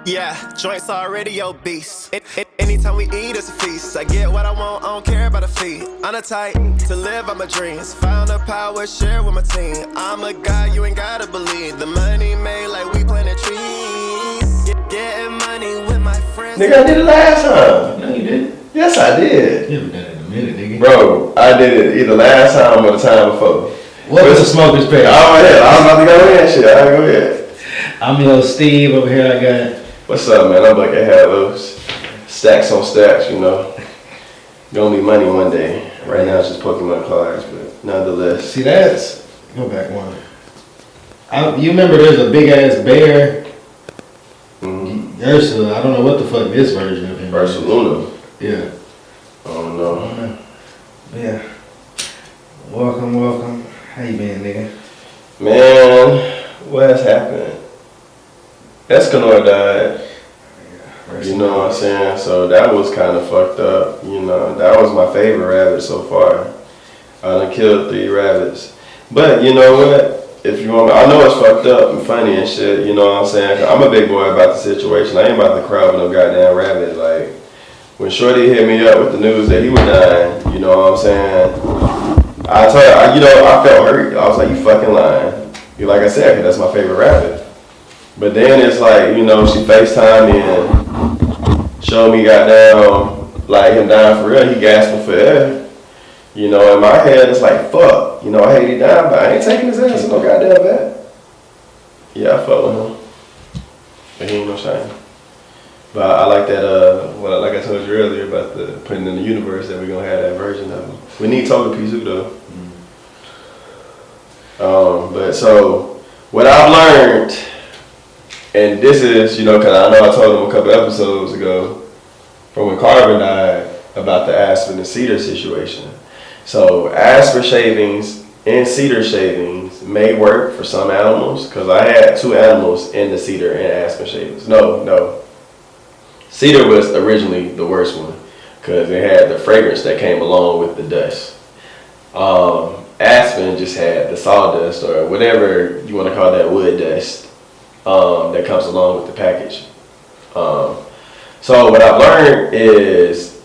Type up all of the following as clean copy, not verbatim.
Yeah, joints already obese. Anytime we eat, it's a feast. I get what I want, I don't care about a fee. I'm the type to live out my dreams. Found the power, share with my team. I'm a guy you ain't gotta believe. The money made like we planted trees. Getting money with my friends. Nigga, I did it last time. No, you didn't. Yes, I did. You haven't done it in a minute, nigga. Bro, I did it either last time or the time before. What was the smoker's pay? Oh, yeah, I'm about to go in shit. All right, go ahead. I'm your Steve over here. I got. What's up, man? I'm like a hell those stacks on stacks, you know. Gonna be money one day. Right now it's just Pokemon cards, but nonetheless. See, that's. Go back one. You remember there's a big ass bear? Mm-hmm. Ursula. I don't know what the fuck this version of him is. Luna. Yeah. I don't know. Yeah. Welcome. How you been, nigga? Man, what has happened? Escanor died. You know what I'm saying? So that was kind of fucked up. You know, that was my favorite rabbit so far. I done killed 3 rabbits. But you know what? If you want, I know it's fucked up and funny and shit. You know what I'm saying? I'm a big boy about the situation. I ain't about to cry with no goddamn rabbit. Like when Shorty hit me up with the news that he was dying. You know what I'm saying? I told her, you know, I felt hurt. I was like, you fucking lying. You like I said, 'cause that's my favorite rabbit. But then it's like, you know, she FaceTimed me and showed me goddamn, like him dying for real. He gasping for air. You know, in my head, it's like, fuck. You know, I hate he dying, but I ain't taking his ass to no goddamn vet. Yeah, I fuck with him. But he ain't no shame. But I like that, like I told you earlier about the putting in the universe that we're going to have that version of him. We need Togepi too, though. But so, what I've learned, and this is, you know, because I know I told him a couple episodes ago from when Carvin died about the aspen and cedar situation. So aspen shavings and cedar shavings may work for some animals, because I had 2 animals in the cedar and aspen shavings. No. Cedar was originally the worst one because it had the fragrance that came along with the dust. Aspen just had the sawdust or whatever you want to call that, wood dust. That comes along with the package. So what I've learned is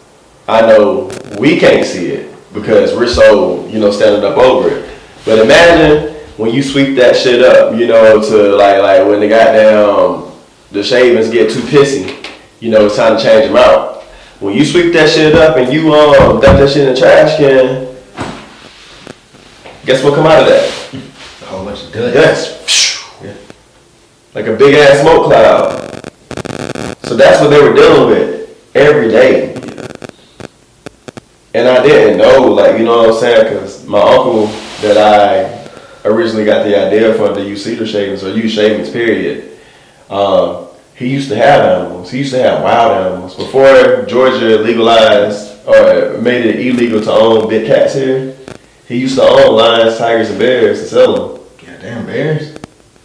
I know we can't see it because we're so, you know, standing up over it. But imagine when you sweep that shit up, you know, to like when the goddamn, the shavings get too pissy, you know, it's time to change them out. When you sweep that shit up and you dump that shit in the trash can, guess what come out of that? A whole bunch of dust. Dust. Like a big ass smoke cloud. So that's what they were dealing with every day. And I didn't know, like, you know what I'm saying? Because my uncle that I originally got the idea for to use cedar shavings or use shavings, period, he used to have animals. He used to have wild animals. Before Georgia legalized or made it illegal to own big cats here, he used to own lions, tigers, and bears and sell them. Goddamn bears.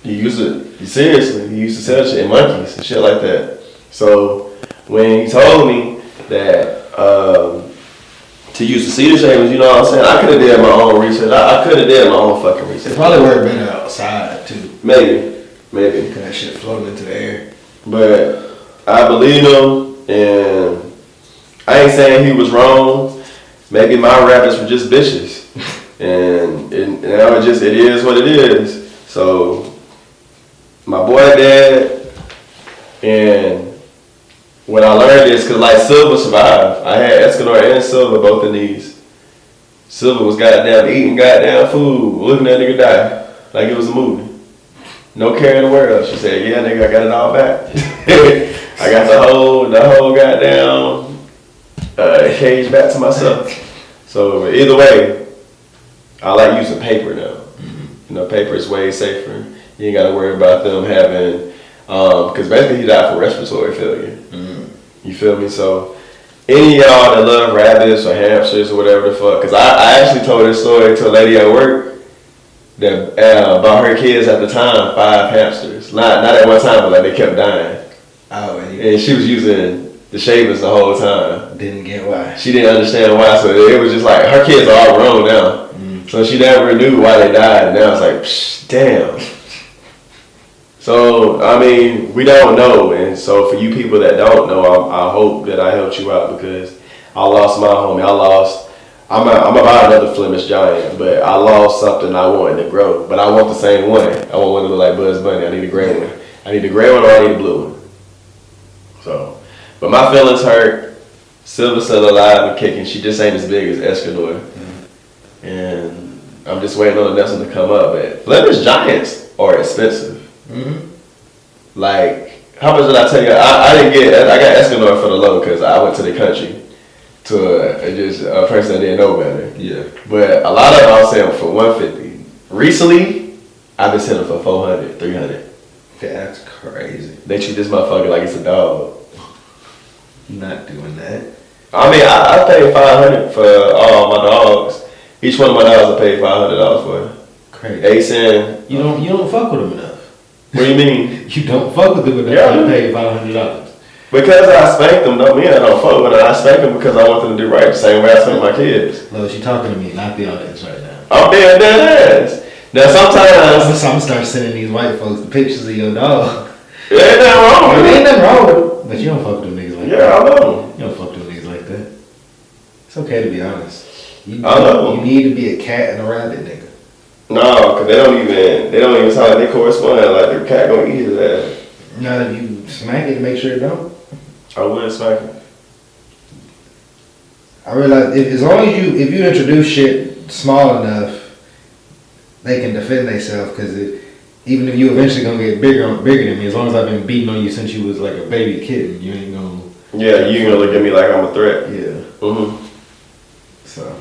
He used to sell shit and monkeys and shit like that. So when he told me that to use the cedar shavings, you know what I'm saying, I could have did my own research. I could have did my own fucking research. It probably worked better outside too. Maybe. Because that shit floating into the air. But I believe him, and I ain't saying he was wrong. Maybe my rabbits were just bitches. And now it is what it is. So my boy dead, and what I learned is, because like Silver survived. I had Escanor and Silver both in these. Silver was goddamn eating goddamn food, looking at nigga die like it was a movie. No care in the world. She said, yeah, nigga, I got it all back. I got the whole goddamn cage back to myself. So either way, I like using paper now. You know, paper is way safer. You ain't got to worry about them having, because basically he died from respiratory failure. You feel me? So any of y'all that love rabbits or hamsters or whatever the fuck, because I actually told this story to a lady at work that about her kids at the time, 5 hamsters. Not at one time, but like they kept dying. Oh, and she was using the shavings the whole time. Didn't get why. She didn't understand why, so it was just like, her kids are all grown now. So she never knew why they died, and now it's like, damn. So, I mean, we don't know. And so for you people that don't know, I hope that I helped you out because I lost my homie. I'm about another Flemish giant, but I lost something I wanted to grow. But I want the same one. I want one to look like Bugs Bunny. I need a gray one. I need a gray one or I need a blue one. So, but my feelings hurt. Silver's still alive and kicking. She just ain't as big as Escanor. Mm-hmm. And I'm just waiting on the next one to come up. But Flemish giants are expensive. Mm-hmm. Like, how much did I tell you? I got Escanor for the low because I went to the country to a person that didn't know better. Yeah. But a lot of them I'll sell for $150. Recently, I've been selling for $400, $300. That's crazy. They treat this motherfucker like it's a dog. Not doing that. I mean, I paid $500 for all my dogs. Each one of my dogs I paid $500 for. Crazy. ASIN. You don't fuck with them enough. What do you mean? You don't fuck with them enough. Yeah. You pay $500. Because I spanked them, don't mean I don't fuck with them. I spanked them because I want them to do right, the same way I spank my kids. Look, she talking to me, not the audience right now. I'm being dead ass. Now sometimes I'm gonna start sending these white folks the pictures of your dog. There ain't nothing wrong with There it. ain't nothing wrong with them, but you don't fuck with them niggas like that. Yeah, I love them. You don't fuck with them niggas like that. It's okay to be honest. I love them. You need to be a cat and a rabbit nigga. No, because they don't even sound like they correspond. Like their cat gonna eat his ass. Now if you smack it, make sure it don't. I would smack him. I realize as long as if you introduce shit small enough, they can defend themselves. Because even if you eventually gonna get bigger than me, as long as I've been beating on you since you was like a baby kitten, you ain't gonna. Yeah, you gonna look at me like I'm a threat. Yeah. Mhm. So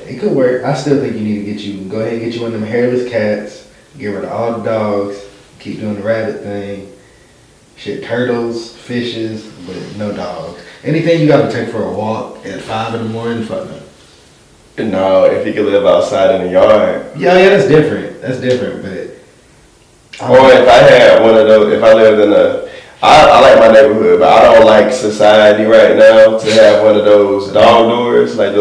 it could work. I still think you need to go ahead and get you one of them hairless cats. Get rid of all the dogs. Keep doing the rabbit thing. Shit, turtles, fishes, but no dogs. Anything you gotta take for a walk at 5 in the morning, fuck no. No, if he could live outside in the yard. Yeah, that's different. That's different, but. Or if I had one of those, if I lived in I like my neighborhood, but I don't like society right now to have one of those dog doors, like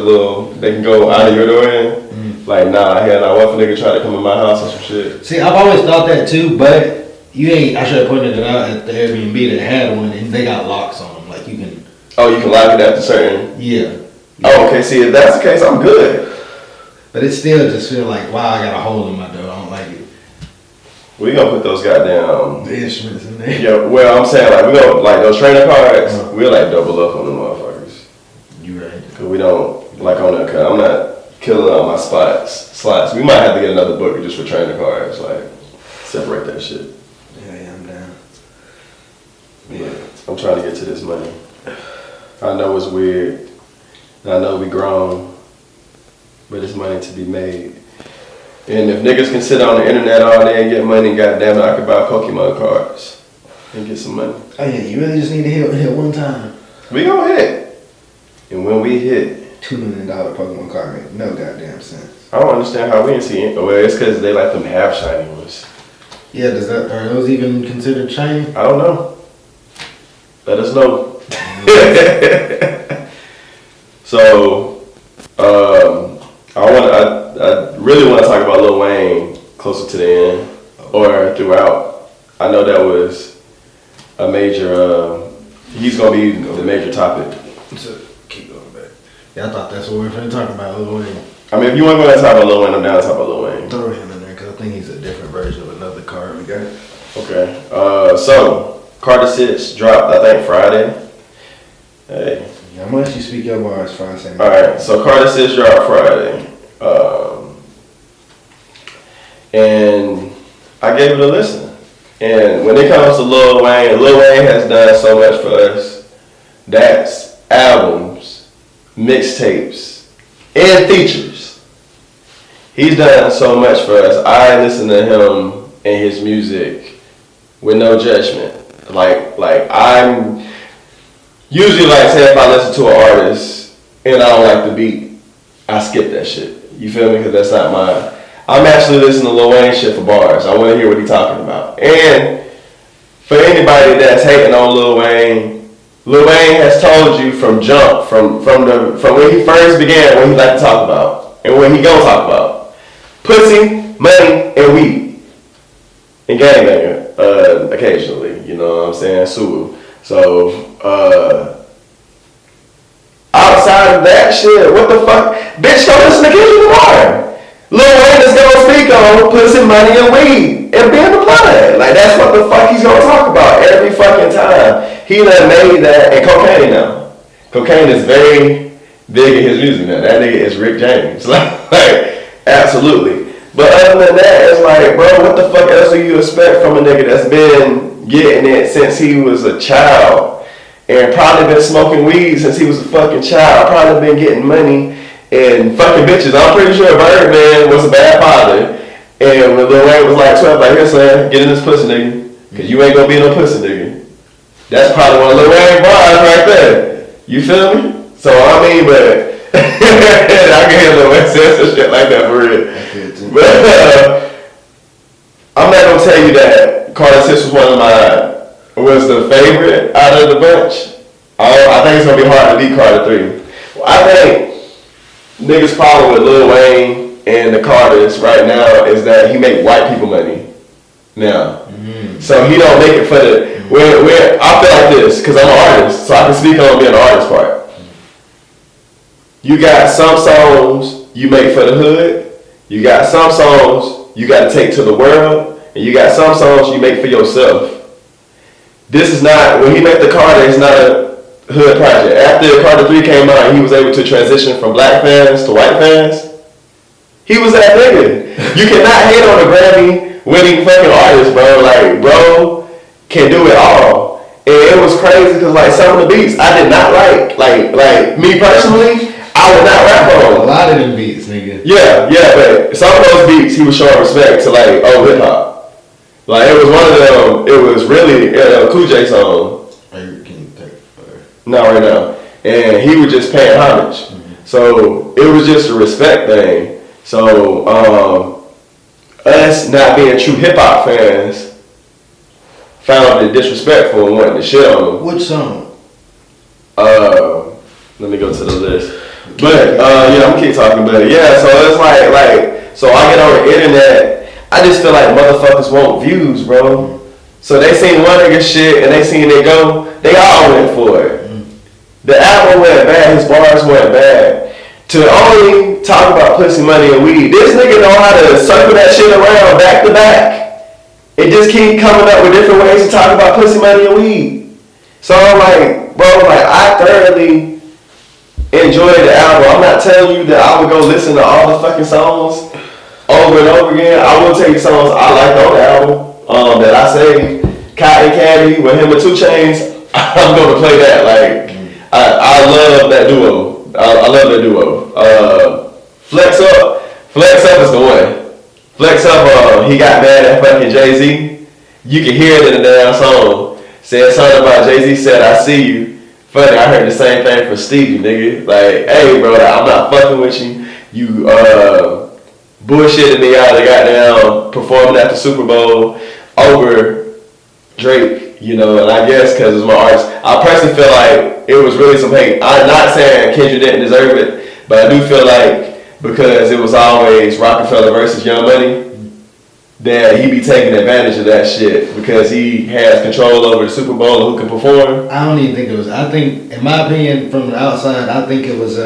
they can go out of your door in. Mm-hmm. Like, nah, hell no, what if a nigga try to come in my house or some shit? See, I've always thought that too, but I should have pointed it out at the Airbnb that had one, and they got locks on them. Like, you can. Oh, you can lock it after certain? Yeah. Oh, okay, see, if that's the case, I'm good. But it still just feel like, wow, I got a hole in my door. I don't like it. We gonna put those goddamn the instruments in there. Yeah, well, I'm saying like we gonna like those trainer cards. We'll like double up on them motherfuckers. You right? Cause we don't like on that. I'm not killing all my slots. We might have to get another book just for trainer cards. Like separate that shit. Yeah, I'm down. Yeah, I'm trying to get to this money. I know it's weird. I know we grown, but it's money to be made. And if niggas can sit on the internet all day and get money, goddamn it, I could buy Pokemon cards and get some money. Oh yeah, you really just need to hit one time. We gonna hit. And when we hit, $2 million Pokemon card make no goddamn sense. I don't understand how we didn't see it. Well, it's because they like them half shiny ones. Yeah, are those even considered shiny? I don't know. Let us know. So, I really want to talk about Lil Wayne closer to the end or throughout. I know that was a major. He's gonna be the major topic. So keep going back. Yeah, I thought that's what we were going to talk about, Lil Wayne. I mean, if you want to go and talk about Lil Wayne, I'm down to talk about Lil Wayne. Throw him in there because I think he's a different version of another card we got. Okay. So Carter 6 dropped, I think, Friday. Hey. Yeah, I'm gonna let you speak your bars for a second. All right. So Carter 6 dropped Friday. And I gave it a listen. And when it comes to Lil Wayne has done so much for us. That's albums, mixtapes, and features. He's done so much for us. I listen to him and his music with no judgment. Like I'm usually like, say if I listen to an artist and I don't like the beat, I skip that shit. You feel me? Because that's not mine. I'm actually listening to Lil Wayne shit for bars. I want to hear what he's talking about. And for anybody that's hating on Lil Wayne has told you from jump, from when he first began, what he like to talk about and what he gonna talk about: pussy, money, and weed, and gangbanging. occasionally. You know what I'm saying? Sue. So, outside of that shit, what the fuck? Bitch, go listen to Kendrick Lamar. Lil Wayne is gonna speak on pussy, money, and weed and being the blood. Like, that's what the fuck he's gonna talk about every fucking time. He done made that, and cocaine now. Cocaine is very big in his music now. That nigga is Rick James. Like, absolutely. But other than that, it's like, bro, what the fuck else do you expect from a nigga that's been getting it since he was a child? And probably been smoking weed since he was a fucking child. Probably been getting money and fucking bitches. I'm pretty sure Birdman was a bad father. And when Lil Wayne was like 12, like, here, son, get in this pussy, nigga. Cause you ain't gonna be no pussy, nigga. That's probably one of Lil Wayne bars right there. You feel me? So, I mean, but I can hear Lil Wayne say some shit like that for real. But I'm not gonna tell you that Carter 6 was the favorite out of the bunch. I think it's gonna be hard to beat Carter 3. I think niggas' problem with Lil Wayne and the Carters right now is that he make white people money now. So he don't make it for the where I feel like this because I'm an artist, so I can speak on being an artist part. You got some songs you make for the hood. You got some songs you got to take to the world, and you got some songs you make for yourself. This is not, when he made the Carter, it's not a hood project. After Carter 3 came out, he was able to transition from black fans to white fans. He was that nigga. You cannot hate on a Grammy winning fucking artist, bro. Like, bro can do it all. And it was crazy because, like, some of the beats I did not like. Like me personally, I would not rap on. A lot of them beats, nigga. Yeah, but some of those beats he was showing respect to, like, hip hop. Like, it was one of them, it was really a Cool J song. Not right now. And he was just paying homage. So, it was just a respect thing. So, us not being true hip-hop fans found it disrespectful and wanted to shit on him. Which song? Let me go to the list. But, yeah, I'm gonna keep talking about it. Yeah, so it's like, so I get on the internet, I just feel like motherfuckers want views, bro. So they seen one nigga shit and they seen it go, they all went for it. The album went bad, his bars went bad. To only talk about pussy, money, and weed, this nigga know how to circle that shit around back to back. It just keep coming up with different ways to talk about pussy, money, and weed. So I'm like, bro, like, I thoroughly enjoyed the album. I'm not telling you that I would go listen to all the fucking songs over and over again. I will tell you songs I liked on the album that I say Cotton Candy with him and 2 Chainz. I'm gonna play that. Like, I love that duo. I love that duo. Flex Up is the one. Flex Up, he got mad at fucking Jay-Z. You can hear it in the damn song. Said something about Jay-Z said, I see you. Funny, I heard the same thing from Stevie, nigga. Like, hey, bro, I'm not fucking with you. You, bullshitted me out of the goddamn performing at the Super Bowl over Drake, you know, and I guess because it was my artist. I personally feel like it was really some hate. I'm not saying Kendrick didn't deserve it, but I do feel like because it was always Rockefeller versus Young Money, that he be taking advantage of that shit because he has control over the Super Bowl and who can perform. I don't even think it was, I think, in my opinion, from the outside, I think it was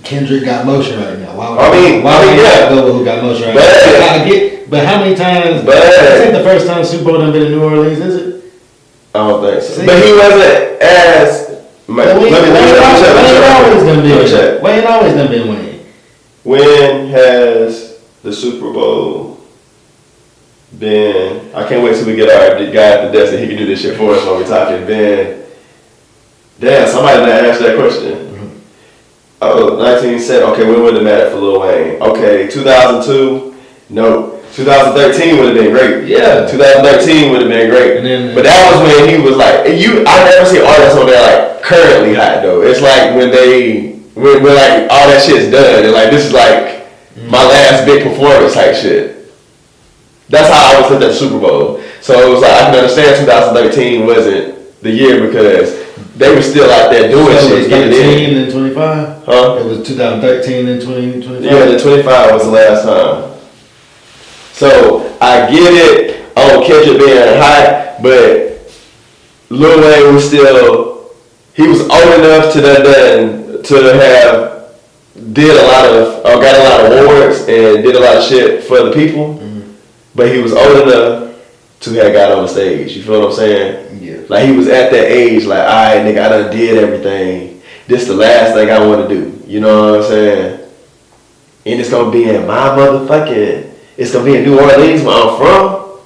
Kendrick got motion right now. Why yeah. Go with who got motion right now? But how many times? This ain't the first time Super Bowl done been in New Orleans, is it? I don't think so. See? But he wasn't as. Wayne always done been winning. When has the Super Bowl been? I can't wait till we get our guy at the desk and he can do this shit for us while we're talking. Ben, damn, somebody done asked that question. Oh, 1970. Okay, when would it matter for Lil Wayne? Okay, 2002. No, 2013 would have been great. Yeah, 2013 would have been great. But that was when he was like, I never see artists on there like currently hot though. It's like when like all that shit's done and like this is like my last big performance type shit. That's how I was at that Super Bowl. So it was like I can understand 2013 wasn't the year because they were still out there doing shit. It was 13 and 25? Huh? It was 2013 and 2025? Yeah, the 25 was the last time. So I get it on Kendrick being hot, but Lil Wayne was still, he was old enough to have did a lot of, or got a lot of awards and did a lot of shit for the people, but he was old enough to have got on the stage. You feel what I'm saying? Yeah. Like he was at that age, like, alright, nigga, I done did everything. This the last thing I want to do. You know what I'm saying? And it's gonna be in my motherfucking, it's gonna be in New Orleans where I'm from.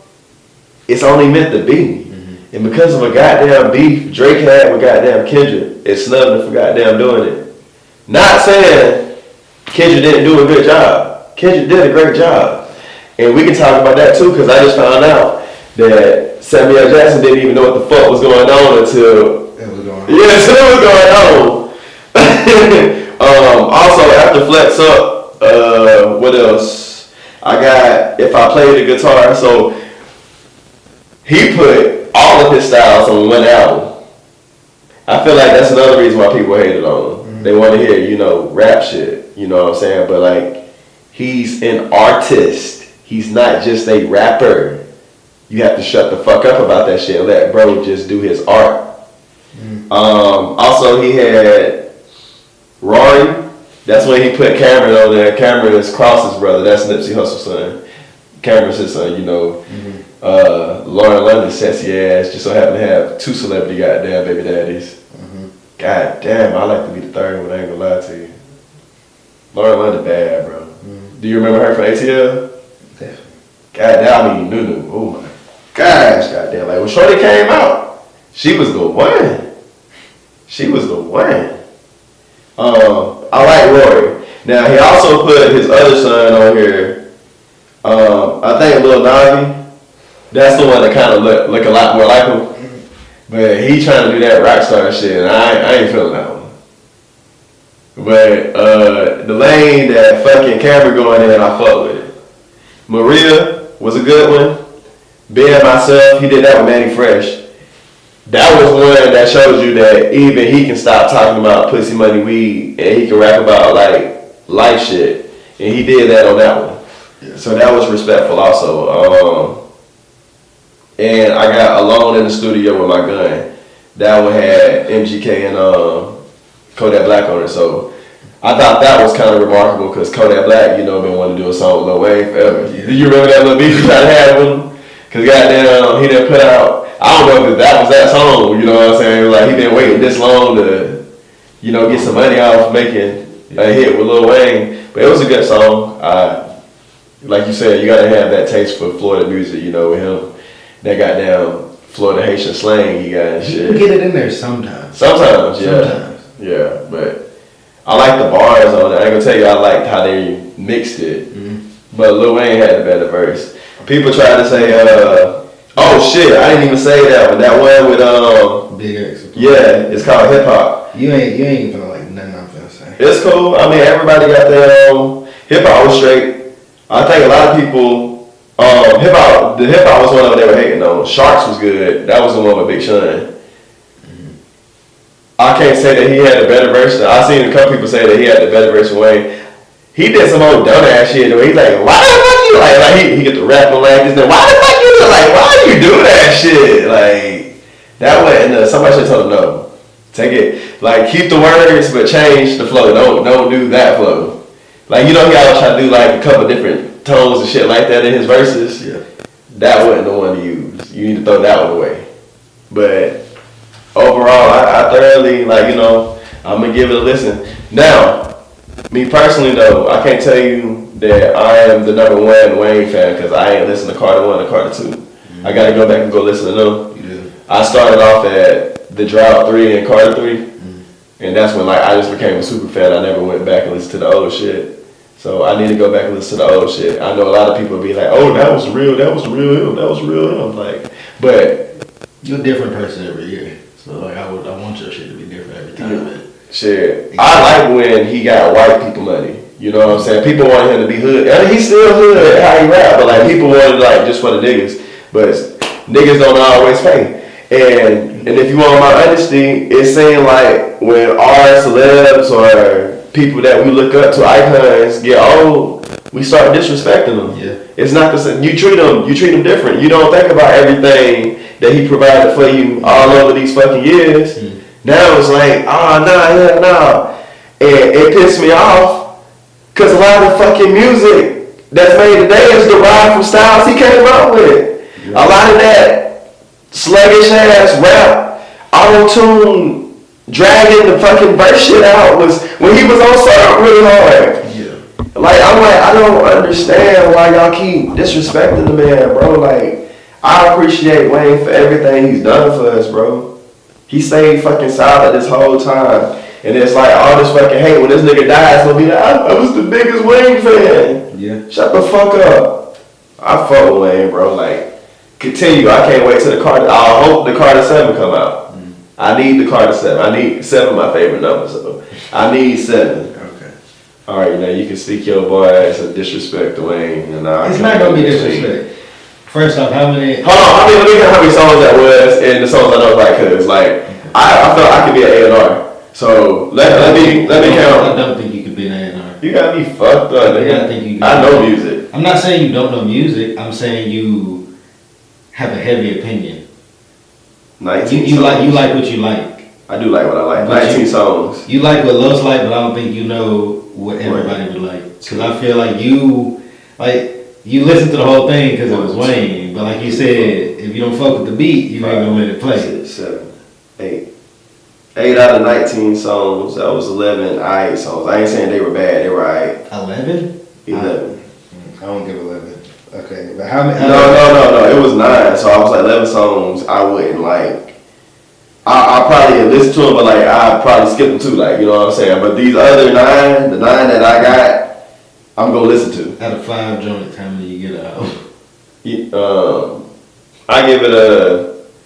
It's only meant to be. And because of a goddamn beef Drake had with goddamn Kendrick, it snubbed him for goddamn doing it. Not saying Kendrick didn't do a good job. Kendrick did a great job. And we can talk about that too, because I just found out that Samuel L. Jackson didn't even know what the fuck was going on until It was going on. yeah, so it was going on. Also, after Flex Up, what else? I got If I Play the Guitar. So he put all of his styles on one album. I feel like that's another reason why people hated on him. They want to hear, you know, rap shit. You know what I'm saying? But like, he's an artist. He's not just a rapper. You have to shut the fuck up about that shit and let bro just do his art. Also, he had Rory. That's when he put Cameron on there. Cameron is Cross's brother. That's Nipsey Hussle's son. Cameron's his son, you know. Lauren London, sexy ass, just so happened to have two celebrity goddamn baby daddies. God damn, I like to be the third one, I ain't gonna lie to you. Lauren London bad, bro. Do you remember her from ATL? Definitely. God damn, I mean Nunu. Oh my gosh, goddamn. Like when Shorty came out, she was the one. She was the one. I like Rory. Now he also put his other son on here. I think Lil Navi. That's the one that kind of look a lot more like him. But he trying to do that rock star shit, and I ain't feeling that one. But the lane that fucking Cameron going in, I fuck with it. Maria was a good one. Being Myself, he did that with Manny Fresh. That was one that shows you that even he can stop talking about pussy, money, weed, and he can rap about like life shit. And he did that on that one. Yeah. So that was respectful also. And I got Alone in the Studio with My Gun. That one had MGK and Kodak Black on it. So I thought that was kind of remarkable because Kodak Black, you know, been wanting to do a song with Lil Wayne forever. Yeah. Do you remember that little beef he tried to have with him? Because goddamn, he didn't put out, I don't know if that was that song, you know what I'm saying? Like he been waiting this long to, you know, get some money off making a hit with Lil Wayne. But it was a good song. Like you said, you gotta have that taste for Florida music, you know, with him. That goddamn Florida Haitian slang he got and shit. You can get it in there sometimes. Sometimes, yeah. Sometimes. Yeah, but I like the bars on it. I ain't gonna tell you I liked how they mixed it. But Lil Wayne had the better verse. People try to say, oh shit, I didn't even say that one. That one with Big X. Yeah, it's called Hip Hop. You ain't even feeling like nothing I'm finna say. It's cool. I mean, everybody got their hip hop was straight. I think a lot of people the hip hop was one of them they were hating on. Sharks was good. That was the one with Big Sean. I can't say that he had a better verse. I seen a couple people say that he had the better verse than Wayne. He did some old dumbass shit where he's like, why the fuck you like he get the rapping like this, then why the fuck you like, why do you do that shit? Like that way, somebody should tell him no. Take it, like keep the words but change the flow. Don't do that flow. Like you know he always try to do like a couple different tones and shit like that in his verses. Yeah. That wasn't the one to use. You need to throw that one away. But overall, I thoroughly like, you know, I'm gonna give it a listen. Now, me personally though, I can't tell you that I am the number one Wayne fan because I ain't listened to Carter 1 and Carter 2. I gotta go back and go listen to them. You do. I started off at The Drought 3 and Carter 3. And that's when like I just became a super fan. I never went back and listened to the old shit. So I need to go back and listen to the old shit. I know a lot of people be like, oh, that was real him. Like, but you're a different person every year. So like I want your shit to be different every time. Yeah. Shit. I like when he got white people money. You know what I'm saying? People wanted him to be hood. I mean, he's still hood how he rap, but like people wanted like just for the niggas. But niggas don't always pay. And if you want my honesty, it seemed like when our celebs or people that we look up to, icons, get old, we start disrespecting them. Yeah. It's not the same. You treat them different. You don't think about everything that he provided for you all over these fucking years. Now it's like, oh, no. And it pissed me off because a lot of the fucking music that's made today is derived from styles he came up with. Yeah. A lot of that sluggish ass rap, auto-tune, dragging the fucking verse shit out was when he was on something really hard. Yeah. Like, I'm like, I don't understand why y'all keep disrespecting the man, bro. Like, I appreciate Wayne for everything he's done for us, bro. He stayed fucking solid this whole time. And it's like all this fucking hate when this nigga dies, gonna be like, I was the biggest Wayne fan. Yeah. Shut the fuck up. I fuck with Wayne, bro. Like, continue. I can't wait till the Carter. I hope the Carter 7 come out. I need the Carter 7. I need 7, my favorite number, so I need 7. Okay. All right, now you can speak your boy ass of disrespect to Wayne. And it's not gonna be disrespect. First off, how many? Hold on, let me count how many songs that was, and the songs I know like, cause like I felt I could be an A&R. So let me count. I don't think you could be an A&R. You got me fucked up. I think you. I know music. I'm not saying you don't know music. I'm saying you have a heavy opinion. 19 you like what you like. I do like what I like. But 19 songs. You like what Los like, but I don't think you know what everybody would like. Because I feel like you listened to the whole thing because it was Wayne. But like you said, if you don't fuck with the beat, you ain't gonna let it play. 6, 7, 8. 8 out of 19 songs. That was 11 aight songs. I ain't saying they were bad. They were aight. 11? 11. I don't give 11. Okay, but how many? No. It was 9. So I was like 11 songs. I wouldn't like. I probably listen to them, but like I probably skip them too. Like, you know what I'm saying. But these other 9, the 9 that I got, I'm gonna listen to. Out of 5 joints, how many you get out? I give it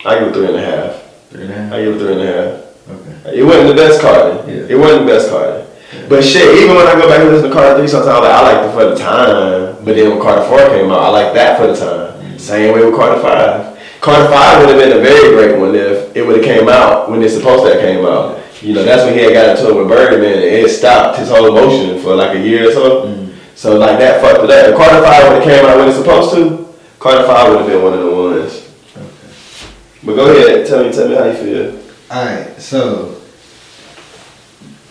3.5. 3.5. I give it 3.5. Okay. It wasn't the best Carter. Yeah. It wasn't the best Carter. Yeah. But shit, even when I go back and listen to Carter 3, sometimes I liked it for the time. But then when Carter 4 came out, I liked that for the time. Mm-hmm. Same way with Carter 5. Carter 5 would have been a very great one if it would have came out when it's supposed to have came out. You know, that's when he had got into it with Birdman and it stopped his whole motion for like a year or so. Mm-hmm. So like that fucked it up. If Carter 5 would have came out when it's supposed to, Carter 5 would have been one of the ones. Okay. But go ahead, tell me how you feel. Alright, so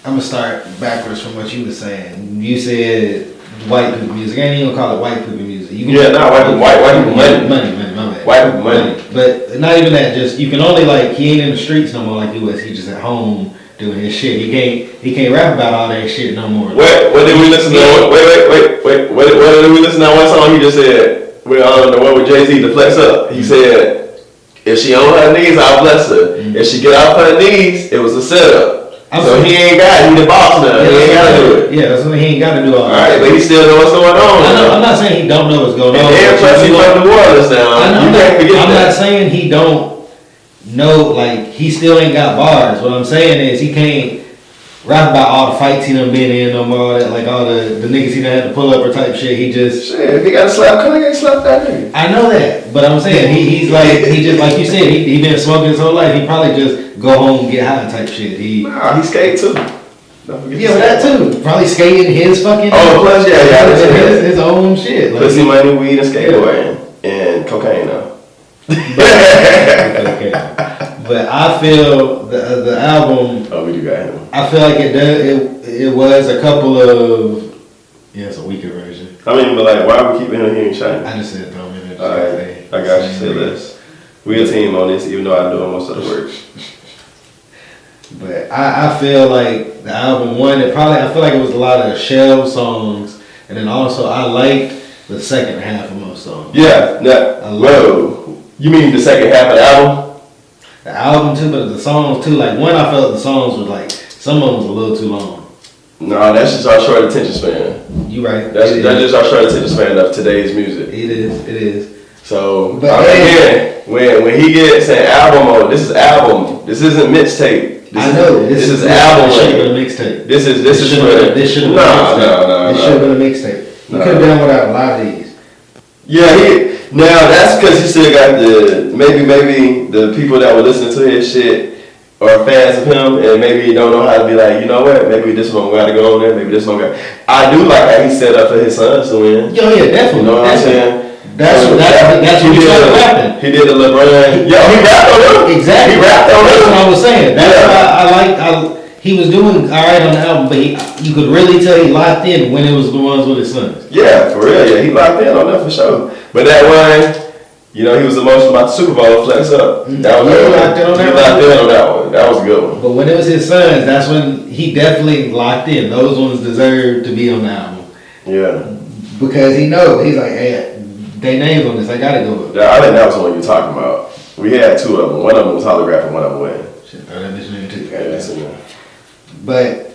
I'm gonna start backwards from what you were saying. You said white people music. I ain't even gonna call it white people music. You can white people money. Money, my bad. White people money. But not even that, just you can only like he ain't in the streets no more like he was. He just at home doing his shit. He can't rap about all that shit no more. What did we listen to? Wait. What did we listen to one song he just said? We're on the one with Jay-Z to flex up. He said, if she on her knees, I'll bless her. Mm-hmm. If she get off her knees, it was a setup. So he ain't the boss now. He ain't gotta do it. Yeah, that's what he ain't gotta do all that. Alright, but he still know what's going on. I'm not saying he don't know what's going on. And plus he from New Orleans now. I'm not saying he don't know, like, he still ain't got bars. What I'm saying is he can't rap about all the fights he done been in no more, like all the niggas he done had to pull up or type shit. He just... Shit, if he got to slap, come again, slap that nigga. I know that, but I'm saying he just, like you said, he been smoking his whole life. He probably just go home and get high type shit. He skate too. Yeah, but that too. Probably skating his fucking... Oh, plus, his own shit. Like, pussy, money, weed, and skateboarding. And cocaine, though. But I feel the album... Oh, we do got him. I feel like it was a couple of... Yeah, it's a weaker version. I mean, but like, why are we keeping him here in China? I just said throw him in there. Alright, I got you. Say less. We a team on this, even though I'm doing most of the work. But I feel like the album one, I feel like it was a lot of Shell songs, and then also I liked the second half of most songs. Yeah, whoa. You mean the second half of the album? The album too, but the songs too. Like one, I felt the songs was like some of them was a little too long. No, that's just our short attention span. You right. That's just our short attention span of today's music. It is. So, but again, when he gets an album on, this is album. This isn't mixtape. I know. This is album. This should have been a mixtape. This should have been a mixtape. You could have done without a lot of these. Yeah, now that's because he still got maybe the people that were listening to his shit are fans of him and maybe don't know how to be like, you know what, maybe this one got to go on there, maybe this one got. I do like how he set up for his sons to win. Yo, yeah, definitely. You know what I'm saying? That's what he started rapping. He did the LeBron. Yo, he rapped on them. Exactly. He rapped on them. That's what I was saying. That's why he was doing all right on the album, but you could really tell he locked in when it was the ones with his sons. Yeah, for real. Yeah, he locked in on that for sure. But that one, you know, he was emotional about the Super Bowl. Flex up. That was he locked in on that. He locked in on that one. That was a good one. But when it was his sons, that's when he definitely locked in. Those ones deserve to be on the album. Yeah. Because he knows he's like, hey, they names on this. I gotta go. Yeah, I think that was the one you were talking about. We had two of them. One of them was holographic, and one of them went. Shit, throw that bitch in there too. Yeah, that's in there. But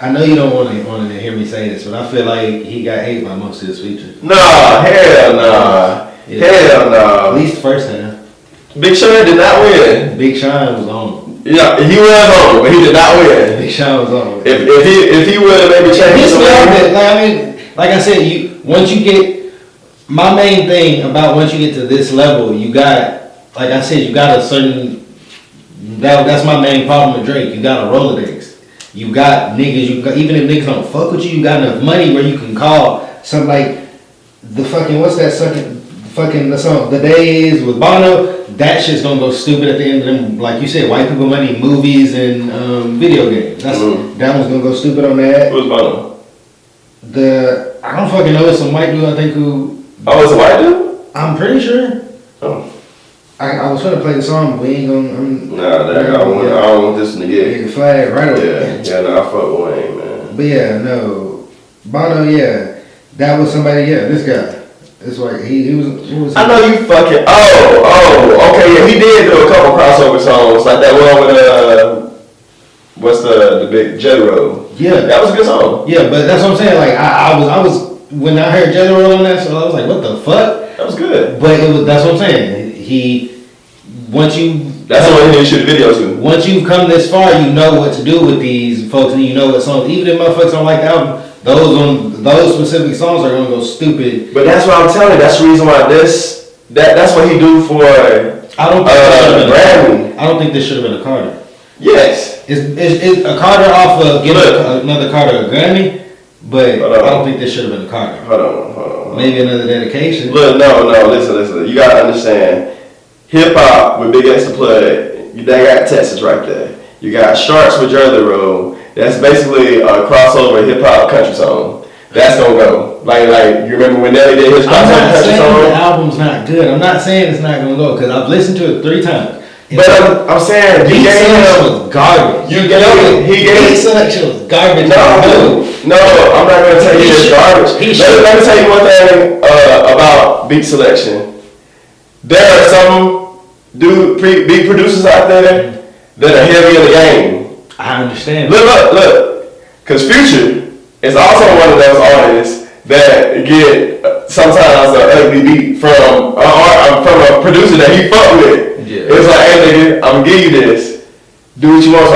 I know you don't want to hear me say this, but I feel like he got hate by most of his features. Nah, hell nah. Yeah. Hell nah. At least the first time. Big Sean did not win. Big Sean was on. Yeah, he was on, but he did not win. Big Sean was on. If he would have maybe changed This the way. like I said, once you get my main thing about once you get to this level, you got, like I said, you got a certain. That's my main problem with Drake. You got a Rolodex. You got niggas. Even if niggas don't fuck with you got enough money where you can call some like the fucking what's that the song The Days with Bono. That shit's gonna go stupid at the end of them. Like you said, white people money, movies and video games. That one's gonna go stupid on that. Who's Bono? I don't fucking know. It's some white dude I think who. Oh, it's a white dude? I'm pretty sure. Oh. I was trying to play the song, but we ain't gonna. Nah, I don't want this to get the flag right away. Yeah, nah, I fuck with Wayne, man. But yeah, no, Bono, yeah, that was somebody. Yeah, this guy. It's like he was. Who was he? I know you fucking. Okay, yeah, he did do a couple crossover songs, like that one with what's the big Jelly Roll. Yeah, that was a good song. Yeah, but that's what I'm saying. Like I was when I heard Jelly Roll on that, so I was like, what the fuck? That was good. But that's what I'm saying. That's the one he shoot the video to. Once you've come this far, you know what to do with these folks, and you know what songs. Even if motherfuckers don't like the album, those specific songs are gonna go stupid. But that's what I'm telling you. That's the reason why that's what he do for. I don't think Grammy. I don't think this should have been a Carter. Yes. Is a Carter off of another Carter a Grammy? But I don't think this should have been a Carter. Hold on. Maybe another dedication. Look, no, listen. You gotta understand. Hip hop with Big X the Plug, they got Texas right there. You got Sharks with Jelly Roll. That's basically a crossover hip hop country song. That's gonna go. Like you remember when Nelly did his crossover country song? I'm not saying the album's not good. I'm not saying it's not gonna go because I've listened to it 3 times. But I'm saying Beat selection was garbage. Beat selection was garbage. No, I'm not gonna tell you it's garbage. Let me tell you one thing about beat selection. There are some big producers out there that are heavy in the game. I understand. Look. Because Future is also one of those artists that get sometimes an ugly beat from a producer that he fuck with. Yeah. It's like, hey nigga, I'm gonna give you this. Do what you want.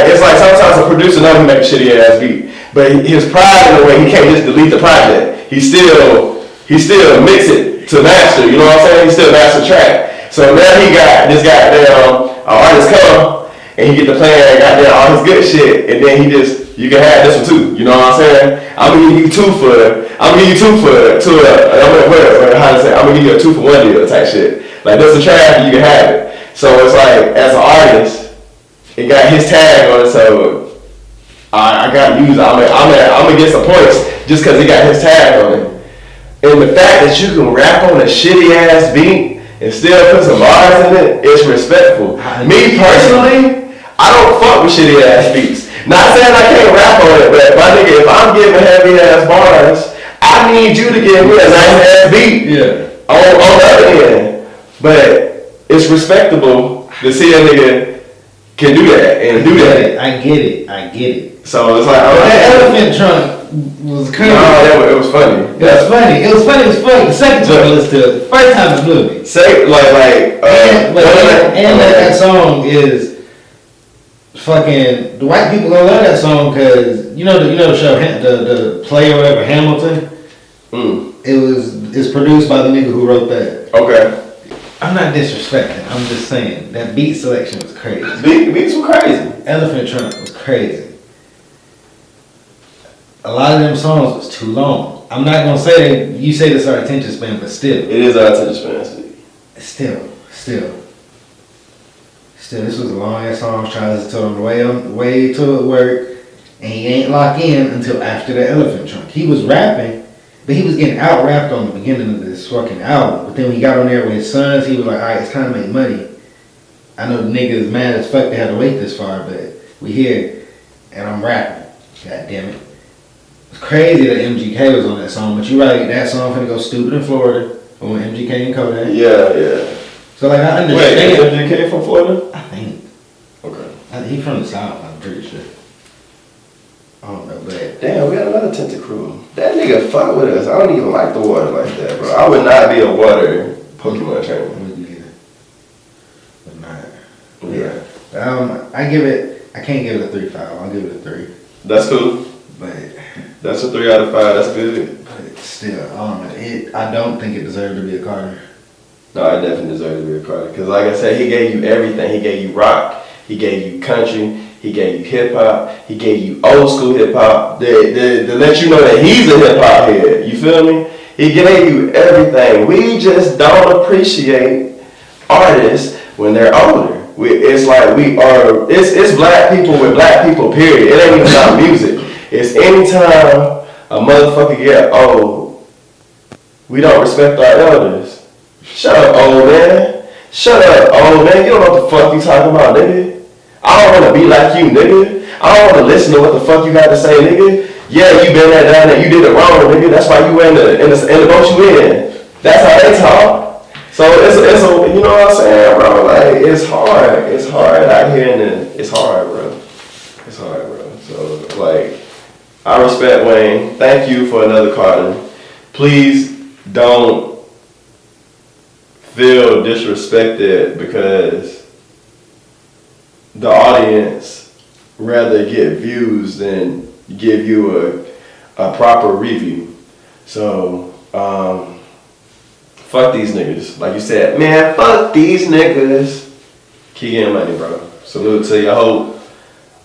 It's like sometimes a producer doesn't make a shitty ass beat, but his pride in the way he can't just delete the project. He still mix it to master. You know what I'm saying? He still master track. So now he got this goddamn artist come and he get to playing goddamn all his good shit, and then you can have this one too. You know what I'm saying? I'm gonna give you two for I'm gonna give you a 2 for 1 deal type shit. Like this is trash, you can have it. So it's like as an artist, it got his tag on it, so I gotta use it. I'm gonna get some points just because it got his tag on it. And the fact that you can rap on a shitty ass beat and still put some bars in it, it's respectful. Me personally, I don't fuck with shitty ass beats. Not saying I can't rap on it, but my nigga, if I'm giving heavy ass bars, I need you to give me a nice ass beat. Yeah. On the other end. But it's respectable to see a nigga can do that and do that. I get it. So it's like that elephant trunk was crazy. No, it was funny. It was funny. The second time I listened to it, first time it blew me. And that song is fucking. The white people gonna love that song because you know the show the play or whatever Hamilton. It's produced by the nigga who wrote that. Okay. I I'm not disrespecting. I'm just saying that beat selection was crazy. Beats were crazy. Elephant Trunk was crazy. A lot of them songs was too long. I'm not gonna say that you say this our attention span, but still. It is our attention span. Still. This was a long ass song. I was trying to listen to it on the way to work, and he ain't lock in until after the Elephant Trunk. He was rapping, but he was getting out rapped on the beginning of this fucking album. But then when he got on there with his sons, he was like, "Alright, it's time to make money. I know the nigga is mad as fuck they had to wait this far, but we here, and I'm rapping. God damn it." It's crazy that MGK was on that song, but you're right, that song finna go stupid in Florida when MGK and Kodak. Yeah. So like I understand. Wait, is MGK from Florida? I think. Okay. He's from the South, I'm pretty sure. I don't know, but Damn, we got another tinted crew. That nigga fuck with us. I don't even like the water like that, bro. I would not be a water Pokemon trainer. But not. Yeah. I can't give it a 3.5. I'll give it a 3. That's cool. But that's a 3 out of 5. That's good. But still, I don't think it deserved to be a Carter. No, I definitely deserve to be a Carter. Because like I said, he gave you everything. He gave you rock. He gave you country. He gave you hip hop. He gave you old school hip hop. To let you know that he's a hip hop head. You feel me? He gave you everything. We just don't appreciate artists when they're older. It's like it's black people with black people, period. It ain't even about music. It's anytime a motherfucker get old, we don't respect our elders. Shut up, old man. Shut up, old man. You don't know what the fuck you talking about, nigga. I don't want to be like you, nigga. I don't want to listen to what the fuck you got to say, nigga. Yeah, you been there, down there. You did it wrong, nigga. That's why you in the boat you in. That's how they talk. So it's you know what I'm saying, bro? Like it's hard. It's hard out here, it's hard, bro. It's hard, bro. So like, I respect Wayne. Thank you for another Carter. Please don't feel disrespected because the audience rather get views than give you a proper review. So, fuck these niggas. Like you said, man, fuck these niggas. Keep getting money, bro. Salute to you.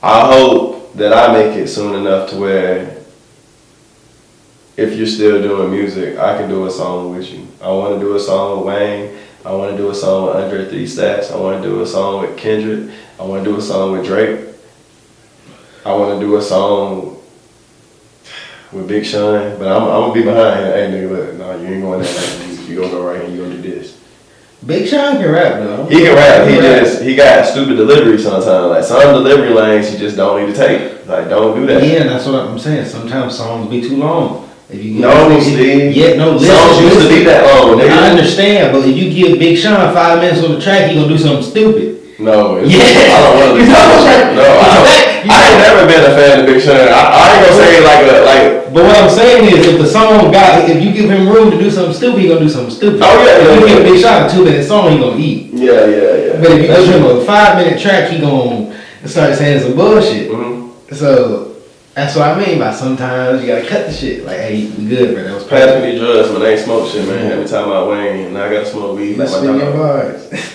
I hope that I make it soon enough to where if you're still doing music, I can do a song with you. I want to do a song with Wayne. I want to do a song with Andre 3 Stacks. I want to do a song with Kendrick. I want to do a song with Drake. I want to do a song with Big Sean. But I'm going to be behind him. Hey, nigga, look, no, you ain't going that. You going to go right here. You going to do this. Big Sean can rap, though. He can rap. He got stupid delivery sometimes. Like, some delivery lanes you just don't need to take. Like, don't do that. Yeah, that's what I'm saying. Sometimes songs be too long. If you Steve. Yeah, no, listen. Songs used to be that long, nigga. I understand, but if you give Big Sean 5 minutes on the track, he gonna do something stupid. No, yeah. I don't want to listen to No, I ain't never been a fan of Big Sean. I ain't gonna say like. But what I'm saying is, if the song if you give him room to do something stupid, he gonna do something stupid. Oh yeah. If you give Big Sean a 2-minute song, he gonna eat. Yeah. But if you give him a 5-minute track, he gonna start saying some bullshit. Mm-hmm. So that's what I mean by sometimes you gotta cut the shit. Like, hey, we good, bro. That was pass me drugs, man. I ain't smoke shit, man. Every time I Wayne, and I gotta smoke weed. Like my your bars.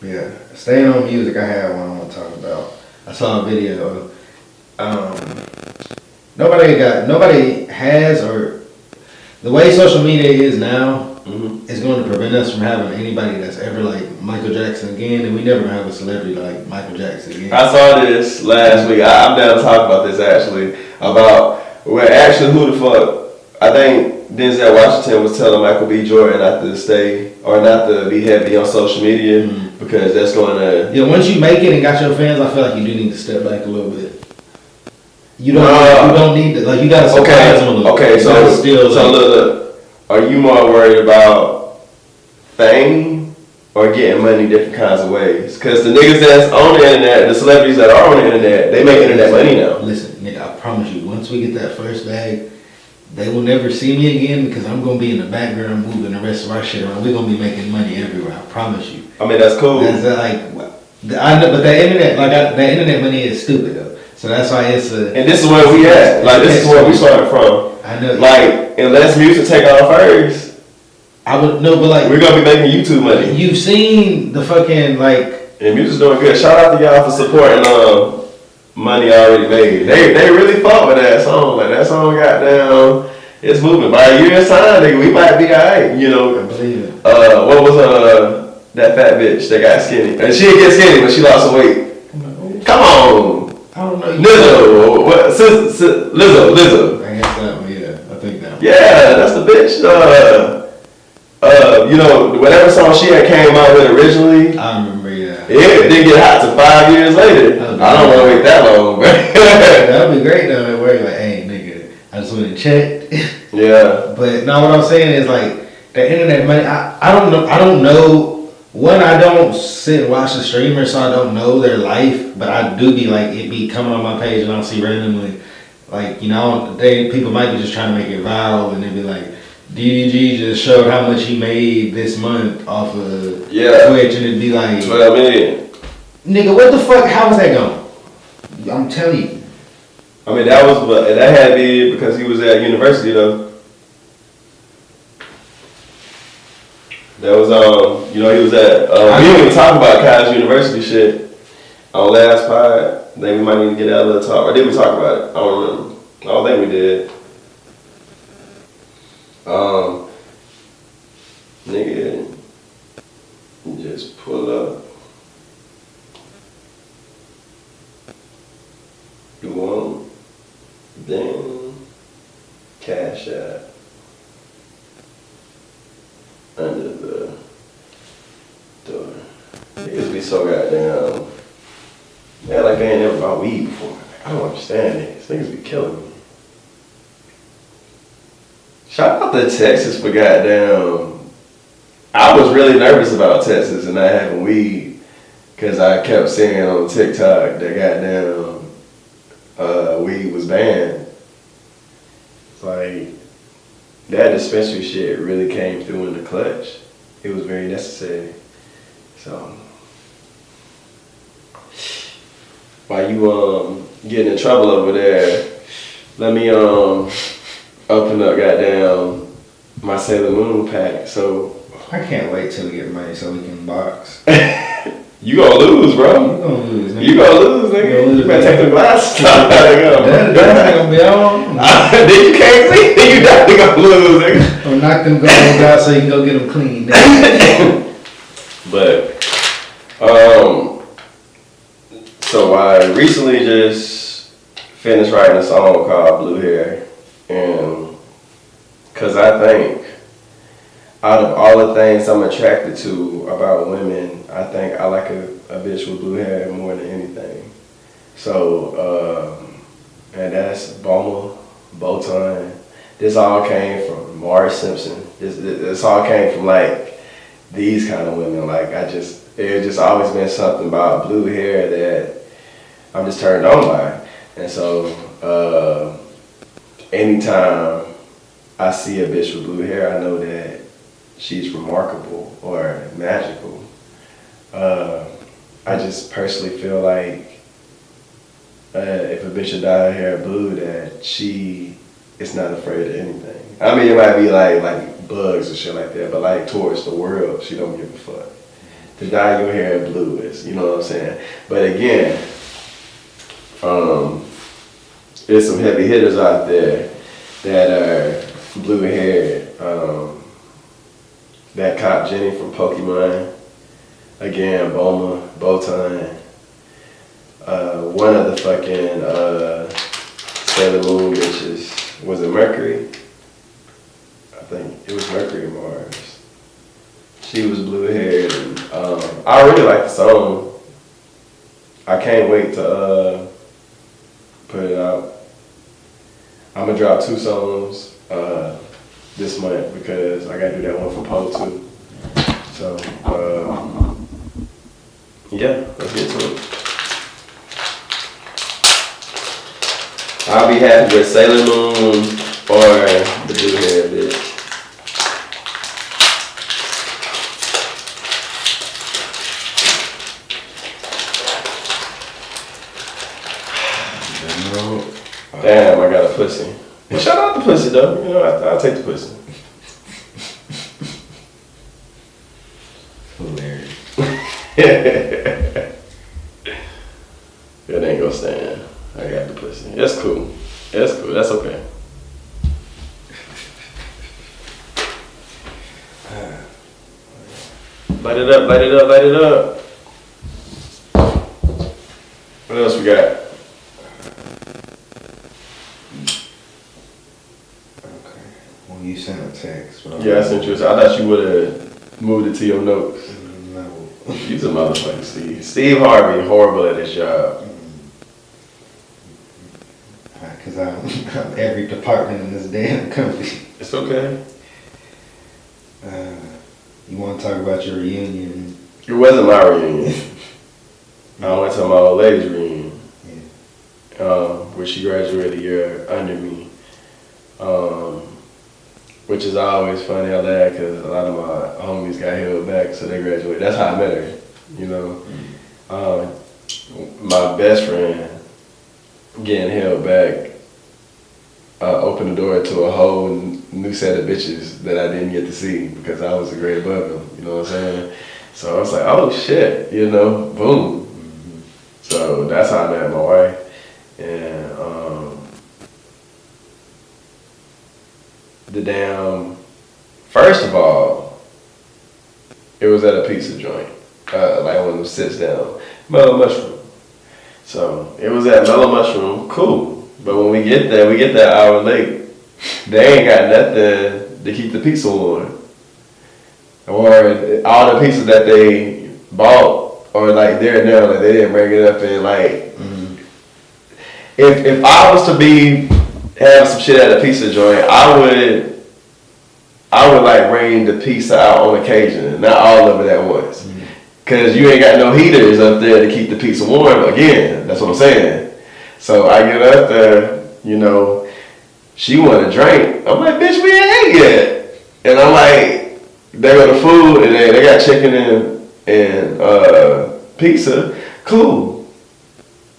Yeah. Staying on music, I had one I want to talk about. I saw a video. Nobody has, or the way social media is now, is going to prevent us from having anybody that's ever like Michael Jackson again, and we never have a celebrity like Michael Jackson again. I saw this last week. I'm down to talk about this actually. About who the fuck, I think Denzel Washington was telling Michael B. Jordan not to stay or not to be heavy on social media because that's going to... Yeah, once you make it and got your fans, I feel like you do need to step back a little bit. You don't need to, like, you got to surprise them a little bit. So look, are you more worried about fame or getting money different kinds of ways? Because the niggas that's on the internet, the celebrities that are on the internet, they make internet money now. Listen, nigga, I promise you, once we get that first bag, they will never see me again because I'm going to be in the background moving the rest of our shit around. We're going to be making money everywhere, I promise you. I mean, that's cool. That's I know, but that internet money is stupid though. So that's why it's and this is where we at. Like, this is where we started from. I know. Like, unless music take off first, I would no, but like we're gonna be making YouTube money. You've seen the fucking like. And music's doing good. Shout out to y'all for supporting Money Already Made. They really fought with that song. Like that song got down. It's moving. By a year's time, nigga, we might be alright. You know. I believe it. What was that fat bitch that got skinny? And she didn't get skinny, but she lost some weight. Come on. I don't know. Lizzo. What? Lizzo. I guess that one. Yeah, I think that one. Yeah, that's the bitch. You know, whatever song she had came out with originally. I remember. Yeah. It didn't get hot till 5 years later. I don't want to wait that long, bro. That'd be great though. Where you're like, hey, nigga, I just went and checked. Yeah. But no, what I'm saying is like the internet money. I don't know. I don't know. One, I don't sit and watch the streamers, so I don't know their life. But I do be like, it be coming on my page, and I'll see randomly, like people might be just trying to make it viral, and they be like, DDG just showed how much he made this month off of Twitch, and it'd be like, 12 million. Nigga, what the fuck? How was that going? I'm telling you. I mean, that had to be because he was at university though. That was he was at. We didn't even talk about Kyle's university shit on last pod. I think we might need to get that a little talk. Or did we talk about it? I don't remember. I don't think we did. Nigga, just pull up. You want, then Cash App under the door. Niggas be so goddamn. Yeah, like they ain't never bought weed before. I don't understand this. Niggas be killing me. Shout out to Texas for goddamn. I was really nervous about Texas and not having weed because I kept seeing on TikTok that goddamn weed was banned. Like, that dispensary shit really came through in the clutch. It was very necessary. So, while you getting in trouble over there, let me open up goddamn my Sailor Moon pack. So I can't wait till we get money so we can box. You gonna lose, bro. You gonna lose, nigga. You better take the glasses off. That's gonna be on. Then you can't see. Then you definitely gonna lose, nigga. Or knock them goals out so you can go get them clean. But so I recently just finished writing a song called Blue Hair, and cause I think out of all the things I'm attracted to about women, I think I like a bitch with blue hair more than anything. So, and that's Boma, Botan. This all came from Mars Simpson. This all came from like these kind of women. Like it's just always been something about blue hair that I'm just turned on by. And so, anytime I see a bitch with blue hair, I know that she's remarkable or magical. I just personally feel like if a bitch would dye her hair blue, that she is not afraid of anything. I mean, it might be like bugs or shit like that, but like towards the world, she don't give a fuck. To dye your hair blue is, you know what I'm saying? But again, there's some heavy hitters out there that are blue haired. That cop Jenny from Pokemon. Again, Boma, Botan. One of the fucking Sailor Moon bitches. Was it Mercury? I think it was Mercury Mars. She was blue haired. And, I really like the song. I can't wait to put it out. I'm gonna drop 2 songs this month because I gotta do that one for Poe too. So yeah, let's get to it. I'll be happy with Sailor Moon or the blue hair bitch. Damn, I got a pussy. Shout out the pussy though. You know, I'll take the pussy. Hilarious. It ain't gonna stand. I got the pussy. That's cool. That's cool. That's okay. Light it up, light it up, light it up. What else we got? Okay. Well, you sent a text. But Yeah, I sent you. I thought you would have moved it to your notes. No. He's a motherfucker, Steve. Steve Harvey, horrible at his job. Because I'm every department in this damn company. It's okay. You want to talk about your reunion? It wasn't my reunion. I went to my old lady's reunion. Where she graduated a year under me. Which is always funny, I laugh because a lot of my homies got held back, so they graduated. That's how I met her, you know. My best friend getting held back opened the door to a whole new set of bitches that I didn't get to see because I was a grade above them, you know what I'm saying? So I was like, oh shit, you know, boom. Mm-hmm. So that's how I met my wife. And first of all, it was at a pizza joint, like one of them sits down, Mellow Mushroom. So it was at Mellow Mushroom, cool. But when we get there an hour late. They ain't got nothing to keep the pizza warm. Or all the pizza that they bought, or like there now, like they didn't bring it up and like. If I was to be having some shit at a pizza joint, I would like bring the pizza out on occasion, not all of it at once. Cause you ain't got no heaters up there to keep the pizza warm. Again, that's what I'm saying. So I get up there, you know, she want a drink. I'm like, bitch, we ain't ate yet. And I'm like, they go to food and they got chicken and pizza. Cool.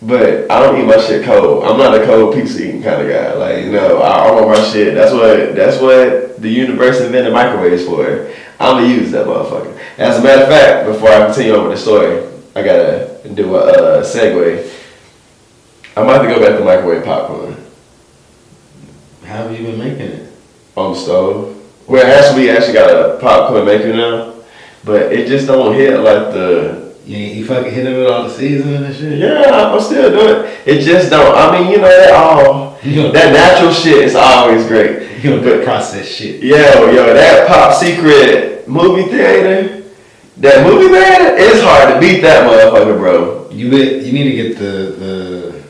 But I don't eat my shit cold. I'm not a cold pizza eating kind of guy. Like, you know, I want my shit. That's what the universe invented microwaves for. I'm gonna use that motherfucker. As a matter of fact, before I continue on with the story, I gotta do a segue. I'm about to go back to microwave popcorn. How have you been making it? On the stove. We actually got a popcorn maker now, but it just don't hit like the. You fucking hit it with all the seasoning and shit? Yeah, I'm still doing it. It just don't. I mean, you know that natural shit is always great. You know that processed shit. Yo, that Pop Secret movie theater, that movie theater, it's hard to beat that motherfucker, bro. You need to get the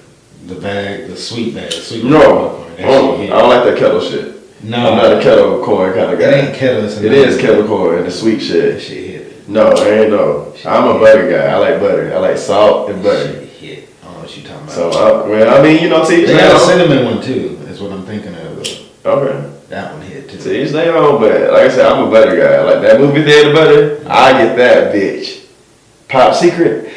bag, the sweet bag, No. I don't like that kettle shit. No. I'm not a kettle corn kind of guy. It ain't kettle. It is kettle corn, the sweet shit. That shit hit. No, I ain't no. I'm a butter guy. I like butter. I like salt and butter. Shit hit. I don't know what you talking about. So, I mean, you know, they got a cinnamon one too. That's what I'm thinking of. Okay. That one hit too. To each their own, but like I said, I'm a butter guy. Like that movie theater butter, I get that bitch. Pop Secret.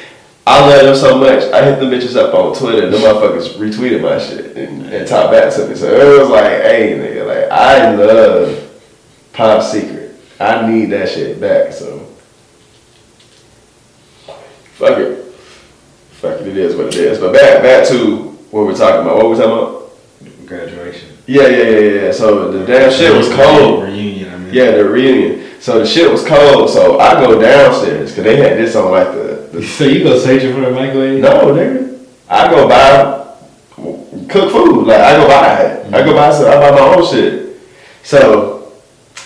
I love them so much. I hit them bitches up on Twitter. Them motherfuckers retweeted my shit and talked back to me. So it was like, hey nigga, like I love Pop Secret. I need that shit back. So fuck it. Fuck it. It is what it is. But back to what we're talking about. What were we talking about? Graduation. Yeah. So the damn shit was cold. Reunion. I mean. Yeah, the reunion. So the shit was cold. So I go downstairs because they had this on like the. So you go searching for a microwave? No, nigga. I go buy cook food. Like I go buy it. Mm-hmm. I buy my own shit. So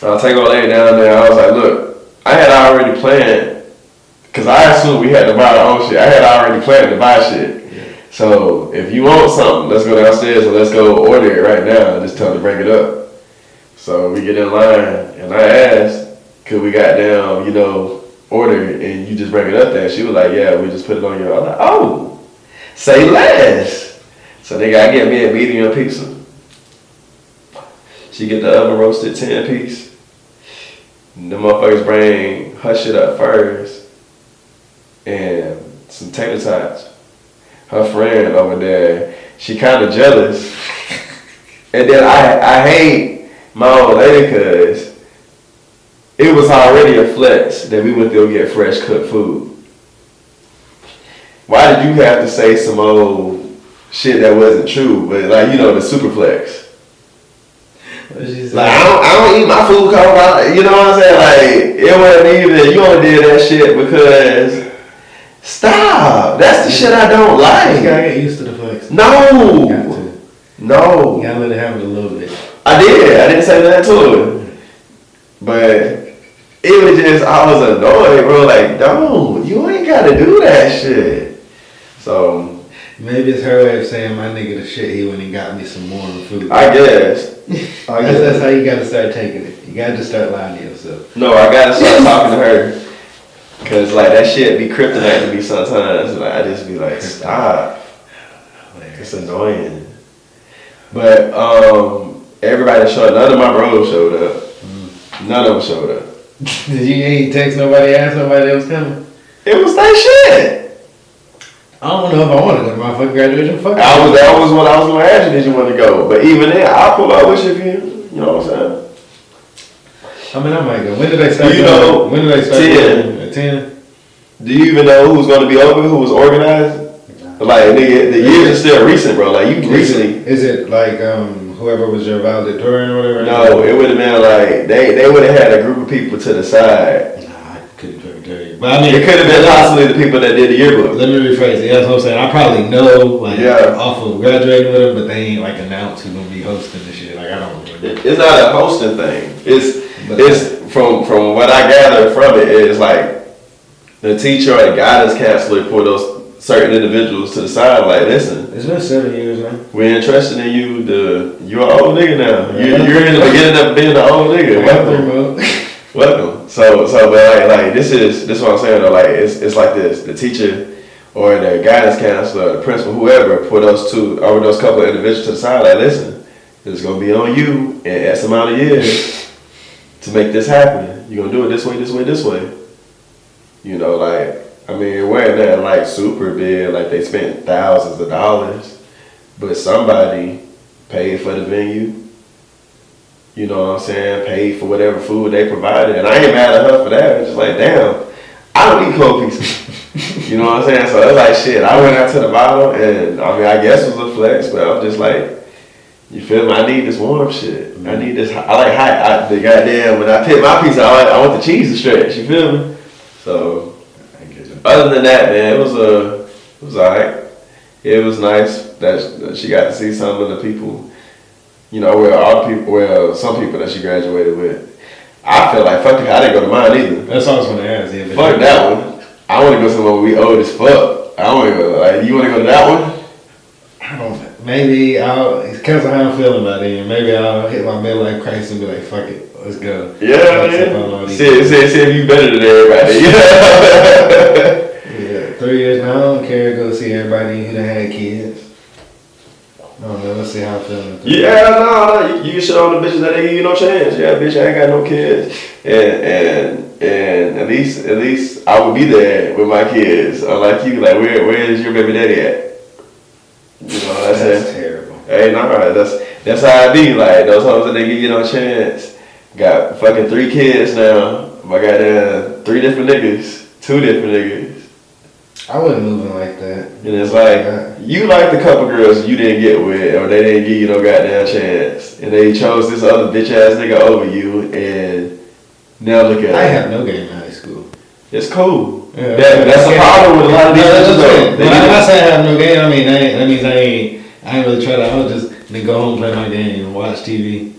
I'll take old lady down there. I was like, look, I had already planned because I assumed we had to buy our own shit. I had already planned to buy shit. Yeah. So if you want something, let's go downstairs and let's go order it right now. Just tell them to bring it up. So we get in line and I asked, could we got down, order it and you just bring it up there? She was like, yeah, we just put it on your. I was like, oh, say less. So they gotta get me a medium pizza. She get the oven roasted 10 piece. The motherfuckers bring her shit up first and some tater tots. Her friend over there, she kind of jealous. And then I hate my old lady because it was already a flex that we went to go get fresh cooked food. Why did you have to say some old shit that wasn't true? But like, you know, the super flex. Like, I don't eat my food cold. You know what I'm saying? Like, it wasn't even, you only did that shit because, stop. That's the shit I don't like. You gotta get used to the flex. No. You got to. No. You gotta let it have it a little bit. I didn't say that to it. But it was just, I was annoyed, bro. Like, don't, you ain't gotta do that shit. So. Maybe it's her way of saying my nigga the shit he went and got me some more food. I guess. That's how you gotta start taking it. You gotta just start lying to yourself. No, I gotta start talking to her. Cause like that shit be kryptonite to me sometimes. Like I just be like, stop. It's annoying. But everybody showed up. None of my bros showed up. None of them showed up. Did you ain't text nobody, ask nobody that was coming? It was that shit. I don't know if I want to go to my fucking graduation. Fuck That was what I was gonna ask you. Did you want to go? But even then, I'll pull up with you if you know what I'm saying. I mean, I might go. When did they start? When did they start? 10. At 10. Do you even know who's gonna be open? Who was organized? Like nigga, the years are still recent, bro. Like you recently. Is it like whoever was your valedictorian or whatever? No, it would have been like they would have had a group of people to the side. Nah, I couldn't fucking tell you. But I mean, it could have been possibly the people that did the yearbook. Let me rephrase it. That's what I'm saying. I probably know off of graduating with them, but they ain't like announced who's gonna be hosting the shit. Like I don't remember. It's not a hosting thing. It's from what I gather from it is like the teacher or the guidance counselor for those certain individuals to the side, like, listen. It's been 7 years now. We're interested in you. You're an old nigga now. You're in the beginning of being an old nigga. Welcome. So, but like this is what I'm saying though. Like it's like this. The teacher or the guidance counselor, or the principal, whoever, put those couple of individuals to the side. Like, listen, it's gonna be on you in X amount of years to make this happen. You're gonna do it this way, this way, this way. You know, like. I mean, it wasn't that like super big, like they spent thousands of dollars, but somebody paid for the venue. You know what I'm saying? Paid for whatever food they provided, and I ain't mad at her for that. It's just like, damn, I don't eat cold pizza. You know what I'm saying? So it's like shit. I went out to the bottom, and I mean, I guess it was a flex, but I'm just like, you feel me? I need this warm shit. I need this. I like hot. The goddamn when I pick my pizza, I want the cheese to stretch. You feel me? So. Other than that, man, it was alright. It was nice that she got to see some of the people, you know, some people that she graduated with. I feel like, fuck it, I didn't go to mine either. That's all I was going to ask. Yeah, fuck that one. I want to go somewhere where we old as fuck. I want to go, like, you want to go to that one? I don't know. Maybe it's because of how I'm feeling about it. Maybe I'll hit my midlife crisis and be like, fuck it, let's go. Yeah, man. See if you better than everybody. Yeah, 3 years now, I don't care. Go see everybody who done had kids. I don't know, let's see how I'm feeling. Yeah, no, you can shit on the bitches that they give you no chance. Yeah, bitch, I ain't got no kids. And at least I would be there with my kids. Unlike you, like, where is your baby daddy at? You know what I'm saying? That's terrible. Hey, no, that's how I be. Like, those hoes that they give you no chance. Got fucking 3 kids now. I got 3 different niggas. 2 different niggas. I wasn't moving like that. And it's like, you like the couple girls you didn't get with, or they didn't give you no goddamn chance. And they chose this other bitch ass nigga over you, and now look at I have no game in high school. It's cool. Yeah, that's the problem with a lot of these bitches though. When I say I have no game, I mean, that means I ain't really try to, I was just go home, play my game, and watch TV.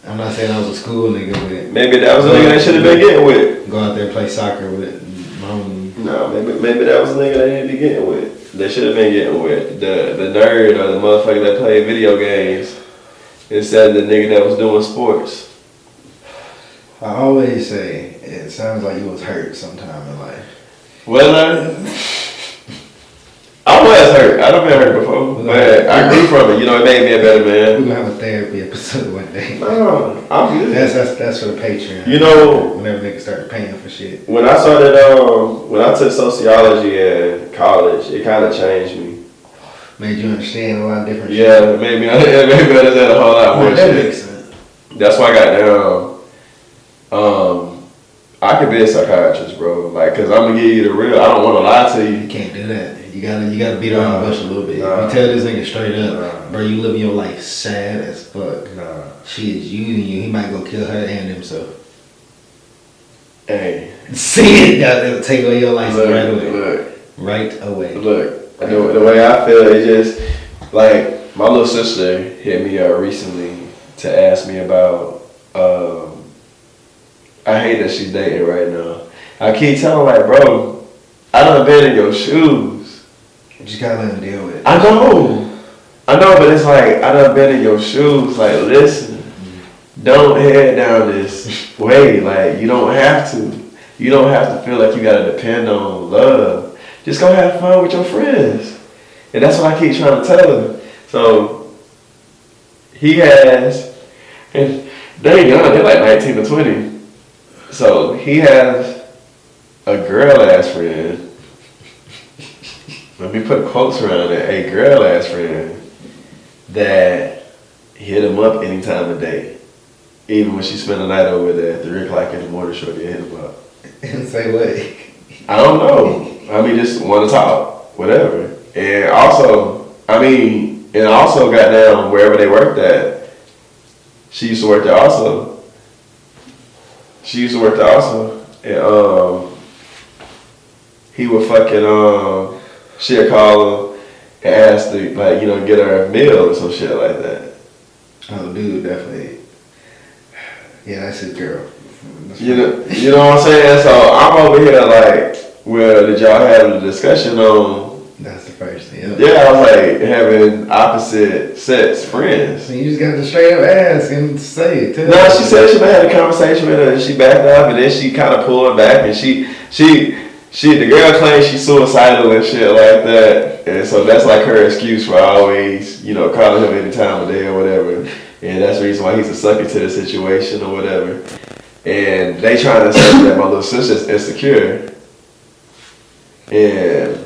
I'm not saying I was a school nigga, but maybe that was a nigga they should have been getting with. Go out there and play soccer with my homie. No, maybe that was a nigga they didn't be getting with. They should have been getting with the nerd or the motherfucker that played video games instead of the nigga that was doing sports. I always say it sounds like you was hurt sometime in life. Well, I was hurt. I done been hurt before, but I grew from it. You know, it made me a better man. We're gonna have a therapy episode one day. No, I'm good. That's for the Patreon. You know, whenever niggas start paying for shit. When I started, when I took sociology in college, it kind of changed me. Made you understand a lot of different shit. Yeah, maybe I understand a whole lot more that shit. makes sense. That's why I got down. I could be a psychiatrist, bro. Like, cause I'm gonna give you the real. I don't want to lie to you. You can't do that. You gotta beat around the bush a little bit. Nah. You tell this nigga straight up, bro, you living your life sad as fuck. Nah. She is using you. He might go kill her and himself. Hey. See it, gotta take away your life right away. Look. Right away. Look. The way I feel is just like my little sister hit me up recently to ask me about. I hate that she's dating right now. I keep telling her, like, bro, I done been in your shoes. You just gotta let him deal with it. I know, but it's like, I done been in your shoes. Like, listen, don't head down this way. Like, you don't have to. You don't have to feel like you gotta depend on love. Just go have fun with your friends. And that's what I keep trying to tell her. So, he has, and they young, they're like 19 to 20. So, he has a girl-ass friend. Let me put quotes around it. A girl-ass friend that hit him up any time of day. Even when she spent the night over there at 3 o'clock in the morning, shorty hit him up. And say what? I don't know. I mean, just want to talk, whatever. And also, got down wherever they worked at. She used to work there also. And he would fucking she'd call him and ask to, like, you know, get her a meal or some shit like that. Oh, dude, definitely. Yeah, that's his girl. You know what I'm saying? So I'm over here like, well, did y'all have a discussion on? That's the first thing. Yeah, I was like having opposite sex friends. So you just got to straight up ask and say it. No, she said she had a conversation with her and she backed off and then she kind of pulled back and the girl claims she's suicidal and shit like that. And so that's like her excuse for always, you know, calling him any time of day or whatever. And that's the reason why he's a sucker to the situation or whatever. And they trying to say that my little sister's insecure. And,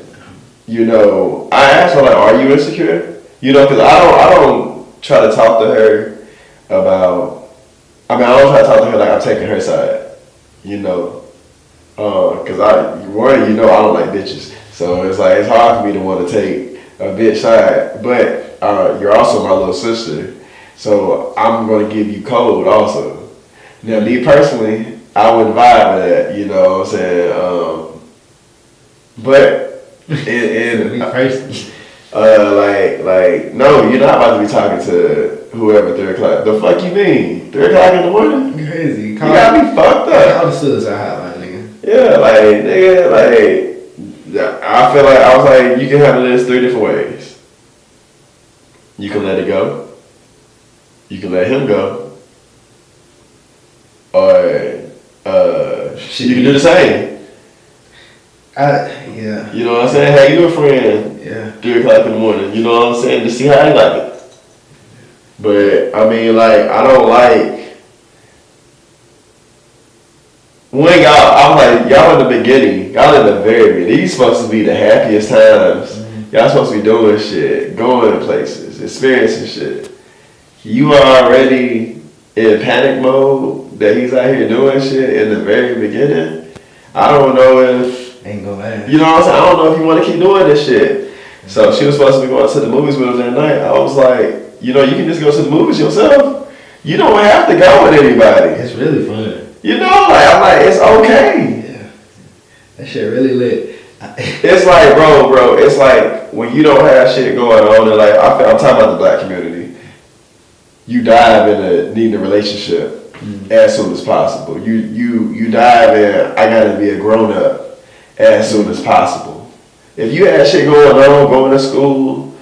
you know, I asked her, like, are you insecure? You know, because I don't try to talk to her about, I don't try to talk to her like I'm taking her side, you know. Because I don't like bitches. So it's like, it's hard for me to want to take a bitch side. But you're also my little sister. So I'm going to give you code also. Now, me personally, I wouldn't vibe with that, you know what I'm saying? But, Me personally. no, you're not about to be talking to whoever 3 o'clock. The fuck you mean? 3 o'clock in the morning? Crazy. You gotta be fucked up. Call the suicide hotline, nigga. Yeah, like, nigga, like, I feel like, I was like, you can handle this 3 different ways. You can let it go. You can let him go. Or, you can do the same. Yeah. You know what I'm saying? Hey, you a friend. Yeah. 3 o'clock in the morning. You know what I'm saying? To see how you like it. But, I mean, like, I don't like, when y'all, I'm like, y'all in the beginning, y'all in the very beginning. These supposed to be the happiest times. Mm-hmm. Y'all supposed to be doing shit, going places, experiencing shit. You are already in panic mode that he's out here doing shit in the very beginning. I don't know if, ain't gonna last. You know what I'm saying? I don't know if you want to keep doing this shit. So she was supposed to be going to the movies with him that night. I was like, you know, you can just go to the movies yourself. You don't have to go with anybody. It's really fun. You know, like, I'm like, it's okay. Yeah. That shit really lit. It's like, bro, it's like when you don't have shit going on and like, I'm talking about the black community. You dive into needing a relationship as soon as possible. You dive in, I gotta be a grown up as soon as possible. If you had shit going on, going to school,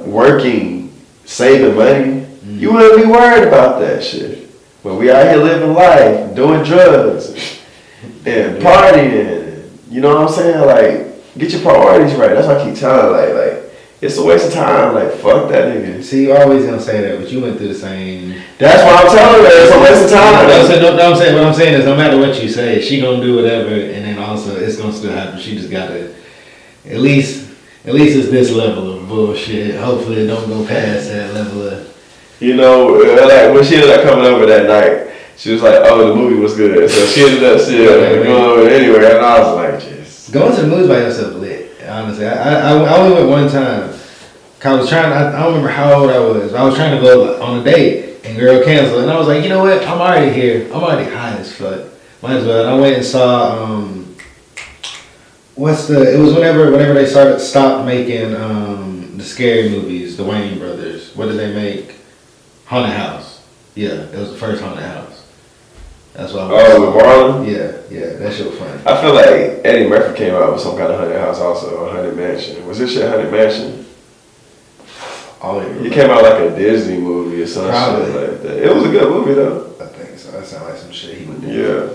working, saving money, you wouldn't be worried about that shit. But we out here living life, doing drugs, and partying. You know what I'm saying? Like, get your priorities right. That's what I keep telling. Like, it's a waste of time. Like, fuck that nigga. See, you always gonna say that, but you went through the same. That's what I'm telling her. It's a waste of time. What I'm saying is, no matter what you say, she gonna do whatever, and then also it's gonna still happen. She just gotta, at least it's this level of bullshit. Hopefully, it don't go past that level of. You know, like when she ended up coming over that night, She was like, oh, the movie was good. So she ended up going anywhere. And I was like, just. Going to the movies by yourself lit. Honestly, I only went one time. I was trying, I don't remember how old I was. I was trying to go on a date and girl canceled. And I was like, you know what? I'm already here. I'm already high as fuck. Might as well. And I went and saw, it was whenever they stopped making the scary movies, the Wayne brothers. What did they make? Haunted House. Yeah, it was the first Haunted House. That's what I was. Oh, with Marlon? Yeah, that shit was funny. I feel like Eddie Murphy came out with some kind of Haunted House also, a Haunted Mansion. Was this shit Haunted Mansion? He came out like a Disney movie or something like that. It was a good movie though. I think so. That sounds like some shit he would do. Yeah.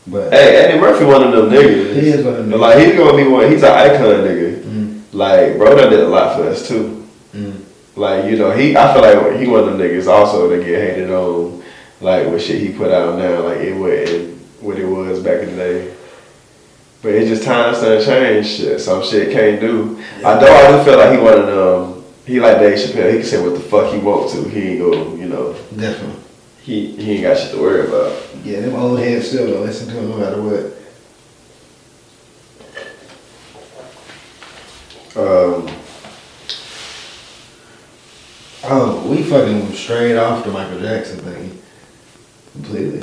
But hey, Eddie Murphy one of them niggas. He is one of them niggas. Like he's gonna be one. He's an icon nigga. Like bro, done did a lot for us too. Like I feel like he one of them niggas also that get hated on, like what shit he put out now, like it wasn't what it was back in the day. But it's just times done change. Shit, some shit can't do. Yeah. I do feel like he one of them. He like Dave Chappelle. He can say what the fuck he want to. He ain't go, Definitely. He ain't got shit to worry about. Yeah, them old heads still gonna listen to him no matter what. We fucking straight off the Michael Jackson thing. Completely.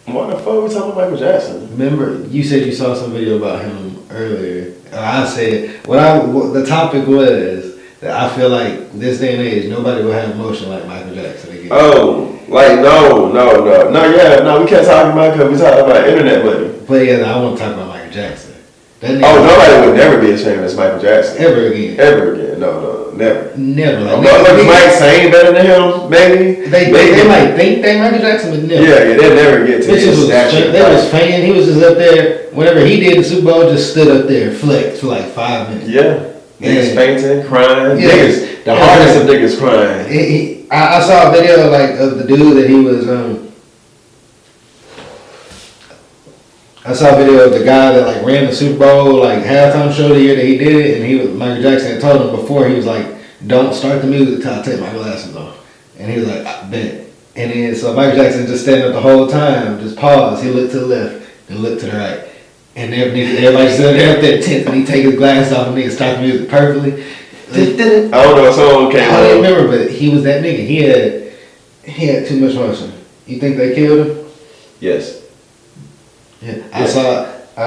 Why the fuck we talking about Michael Jackson? Remember, you said you saw some video about him earlier. I said, the topic was that I feel like this day and age, nobody will have emotion like Michael Jackson again. Oh, like, no, we can't talk about because we talking about internet money. But yeah, I want to talk about Michael Jackson. Nobody would never be as famous as Michael Jackson. Ever again. No, never. Never. Like, might sing better than him, maybe. They might think they Michael Jackson, but never. Yeah, they'll never get to his stature. They was fan. He was just up there. Whenever he did the Super Bowl, just stood up there and flexed for like 5 minutes. Yeah. Niggas fainting, crying. Yeah. Niggas, the hardest of niggas crying. I saw a video like of the dude that he was. I saw a video of the guy that like ran the Super Bowl like halftime show the year that he did it, and Michael Jackson had told him before, he was like, "Don't start the music till I take my glasses off," and he was like, "I bet." And then so Michael Jackson just standing up the whole time, just paused. He looked to the left and looked to the right. And everybody stood there up there tense, and he take his glasses off and nigga start the music perfectly. I don't know what song came I don't remember, but he was that nigga. He had too much motion. You think they killed him? Yes. Yeah. I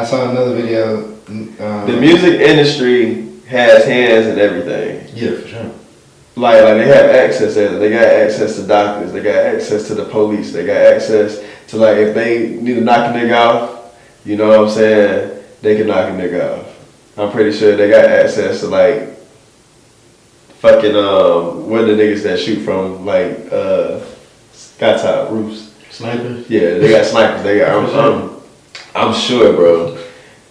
saw another video. The music industry has hands in everything. Yeah, for sure. Like they have access to it. They got access to doctors. They got access to the police. They got access to like if they need to knock a nigga off. You know what I'm saying? They can knock a nigga off. I'm pretty sure they got access to like fucking what are the niggas that shoot from like skytop roofs? Snipers? Yeah, they got snipers. They got I'm sure, bro.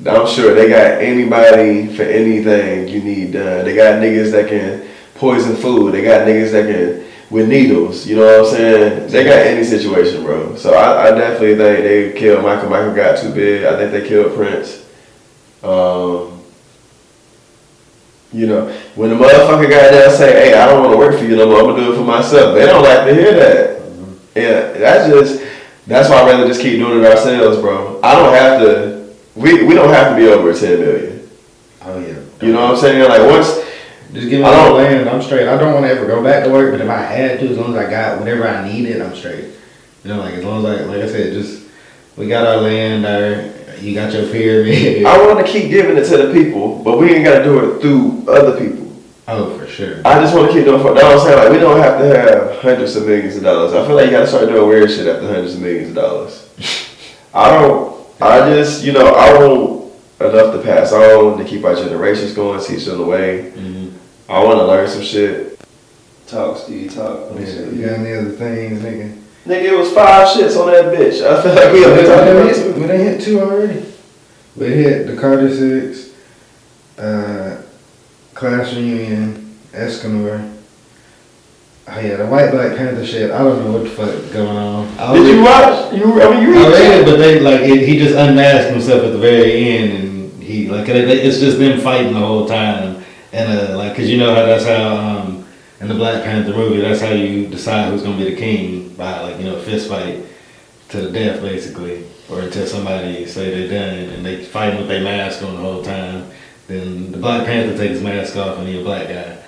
I'm sure they got anybody for anything you need done. They got niggas that can poison food. They got niggas that can with needles, you know what I'm saying? They got any situation, bro. So I definitely think they killed Michael. Michael got too big. I think they killed Prince. When the motherfucker got there and say, hey, I don't want to work for you no more, I'm going to do it for myself. They don't like to hear that. Yeah, that's why I'd rather just keep doing it ourselves, bro. I don't have to, we don't have to be over 10 million. Oh, yeah. You know what I'm saying? Like once, just give me all the land, I'm straight. I don't want to ever go back to work, but if I had to, as long as I got whatever I needed, I'm straight. Like as long as like I said, we got our land, you got your pyramid. I want to keep giving it to the people, but we ain't got to do it through other people. Oh, for sure. I just want to keep doing it. I'm saying, like, we don't have to have hundreds of millions of dollars. I feel like you got to start doing weird shit after hundreds of millions of dollars. I want enough to pass on to keep our generations going, teach them the way. Mm-hmm. I want to learn some shit. Talk, Steve, talk. Yeah, you got any other things, nigga? Nigga, it was 5 shits on that bitch. I feel like we have been talking about 2. We done hit 2 already. We hit the Carter 6, Class Reunion, Escanor. Oh yeah, the White Black Panther shit. I don't know what the fuck is going on. Did you watch? You read it, but he just unmasked himself at the very end, and he it's just them fighting the whole time, and cause you know how that's how in the Black Panther movie that's how you decide who's gonna be the king by fist fight, to the death, basically, or until somebody say they're done and they fighting with their mask on the whole time. Then the Black Panther takes his mask off and he's a black guy,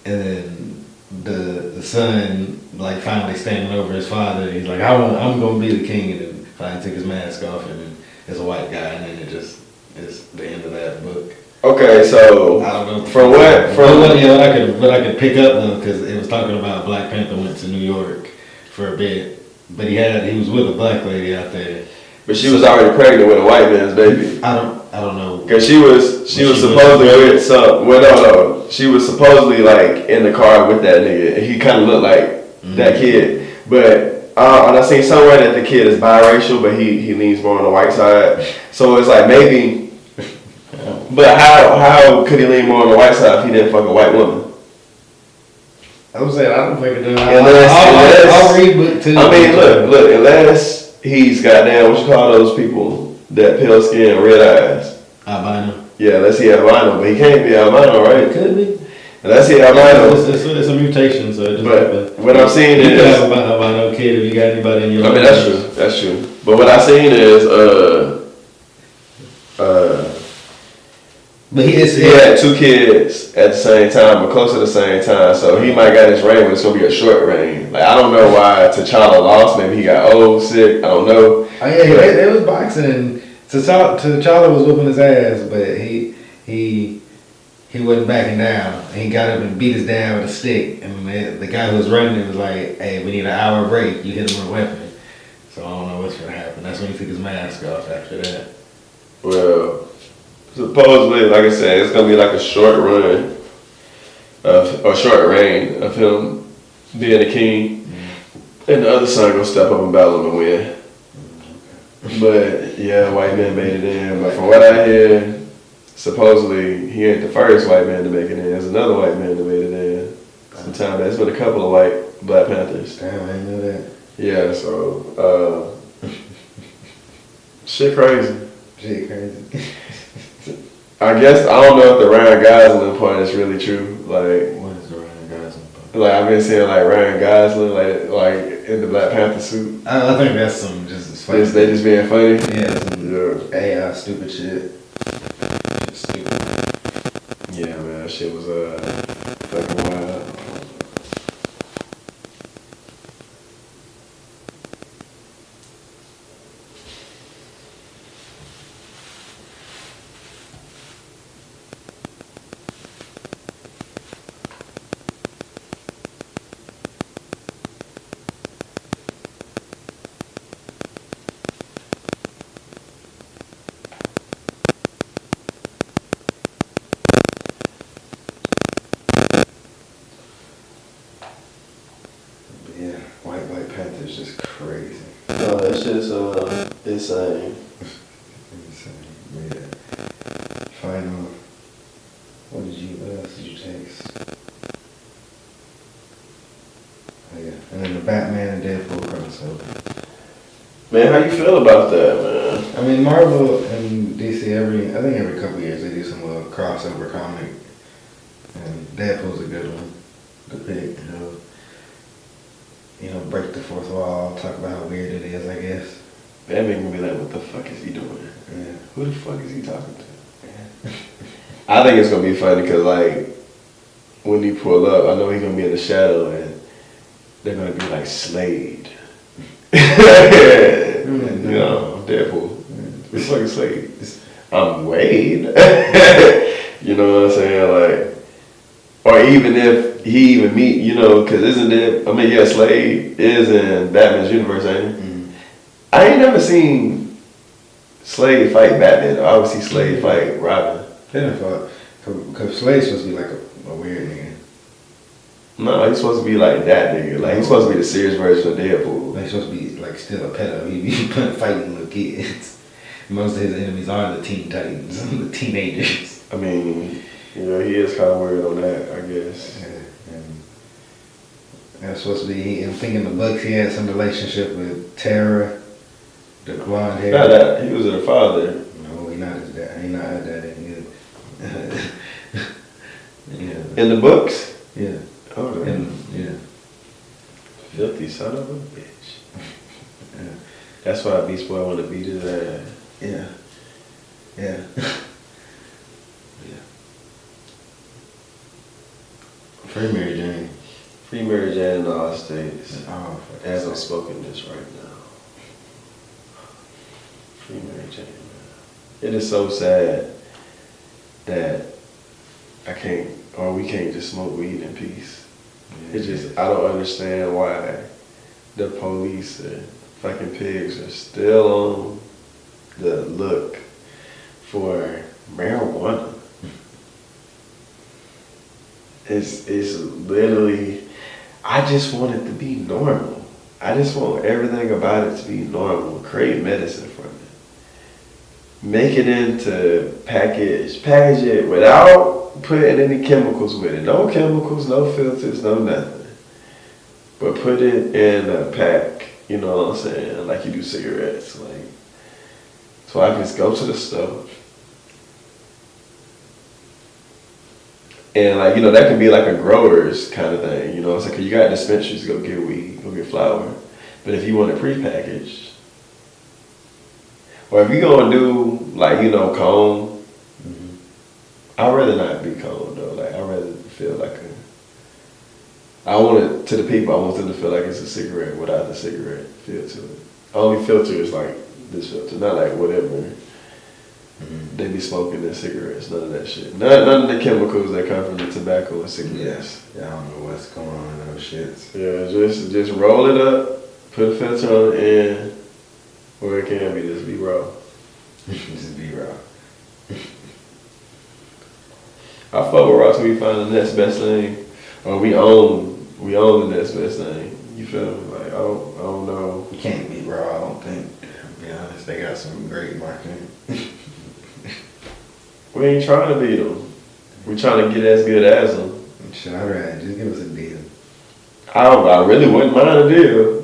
and then the son like finally standing over his father. He's like, I'm gonna be the king, and then finally took his mask off, and then it's a white guy, and then it just is the end of that book. Okay, so I don't know from what I could pick up though, because it was talking about Black Panther went to New York for a bit, but he was with a black lady out there. But she was already pregnant with a white man's baby. I don't know. Cause she was supposedly with some. Well, no, she was supposedly like in the car with that nigga, and he kind of looked like that kid. But and I seen somewhere that the kid is biracial, but he leans more on the white side. So it's like maybe. But how could he lean more on the white side if he didn't fuck a white woman? I was saying I don't fucking know. I'll read book too. I mean, look, unless he's goddamn, what you call those people that pale skin, red eyes? Albino. Yeah, unless he albino, but he can't be albino, right? It could be. Unless he albino. It's a mutation, so it just but what I'm seeing you is could have albino kid if you got anybody in your life. I mean, that's true. But what I seen is but he had two kids at the same time, but close to the same time. So he might got his reign, but it's gonna be a short reign. Like I don't know why T'Challa lost. Maybe he got old, sick. I don't know. Oh yeah, it was boxing. And T'Challa was whooping his ass, but he wasn't backing down. He got up and beat his dad with a stick. And the guy who was running was like, "Hey, we need an hour break. You hit him with a weapon." So I don't know what's gonna happen. That's when he took his mask off after that. Well, supposedly, like I said, it's gonna be like a short run or short reign of him being a king, and the other son gonna step up and battle him and win. But yeah, white man made it in. But from what I hear, supposedly he ain't the first white man to make it in. There's another white man that made it in. Sometime there's been a couple of white Black Panthers. Damn, I didn't know that. Yeah, so shit crazy. Shit crazy. I guess I don't know if the Ryan Gosling part is really true. Like, what is the Ryan Gosling part? Like I've been seeing like Ryan Gosling like in the Black Panther suit. I think that's some just funny. They just being funny. Yeah, some AI stupid shit. Just stupid. Yeah, man, that shit was fucking wild. Yeah, White Black Panther is just crazy. No, that shit's insane. Yeah. Final. What else did you text? Oh yeah, and then the Batman and Deadpool crossover. Man, how you feel about that, man? I mean, Marvel and DC I think every couple years they do some little crossover comic, and Deadpool's a good one to pick. Break the fourth wall, talk about how weird it is, I guess. That make me be like, what the fuck is he doing? Yeah. Who the fuck is he talking to? Yeah. I think it's gonna be funny because like when he pull up, I know he's gonna be in the shadow and they're gonna be like Slade. Deadpool. It's fucking Slade. I'm Wade. You know what I'm saying? Like, or even if he even meet, because isn't it? I mean, yeah, Slade is in Batman's universe, ain't he? Mm-hmm. I ain't never seen Slade fight Batman. I always see Slade fight Robin. They done fought. Because Slade's supposed to be like a weird nigga. No, he's supposed to be like that nigga. Like, he's supposed to be the serious version of Deadpool. Like, he's supposed to be like still a pedo. He be fighting little kids. Most of his enemies are the Teen Titans, the teenagers. I mean, he is kind of weird on that, I guess. Yeah, and that's supposed to be. I'm thinking the books he had some relationship with Tara, the blonde hair. Not that he was her father. No, he not his dad. He not her daddy. Yeah. In the books. Yeah. Oh, yeah. Filthy son of a bitch. Yeah. That's why Beast Boy want to beat his ass. Yeah. Yeah. Free Mary Jane. Free Mary Jane in all states. Oh, As I'm smoking this right now. Free Mary Jane, man. It is so sad that I can't, or we can't just smoke weed in peace. Yeah. It just, I don't understand why the police and fucking pigs are still on the look for marijuana. It's literally, I just want it to be normal. I just want everything about it to be normal. Create medicine from it. Make it into package it without putting any chemicals with it. No chemicals, no filters, no nothing. But put it in a pack, you know what I'm saying? Like you do cigarettes. Like, so I can just go to the store. And like, you know, that can be like a grower's kind of thing, you know. It's like you got dispensaries to go get weed, go get flour. But if you want it prepackaged, or if you're gonna do like, you know, cone, I'd rather not be cone though. Like I'd rather feel like I want it to the people, I want them to feel like it's a cigarette without the cigarette feel to it. Only filter is like this filter, not like whatever. They be smoking their cigarettes, none of that shit. None of the chemicals that come from the tobacco and cigarettes. Yeah, I don't know what's going on in those shits. Yeah, just roll it up, put a filter on it in, or it can be just be raw. Just be raw. I fuck with raw till we find the next best thing, or we own the next best thing. You feel me? Like I don't know. You can't be raw, I don't think. To be honest, they got some great marketing. We ain't trying to beat them. We trying to get as good as them. Shit, alright, just give us a deal. I really wouldn't mind a deal.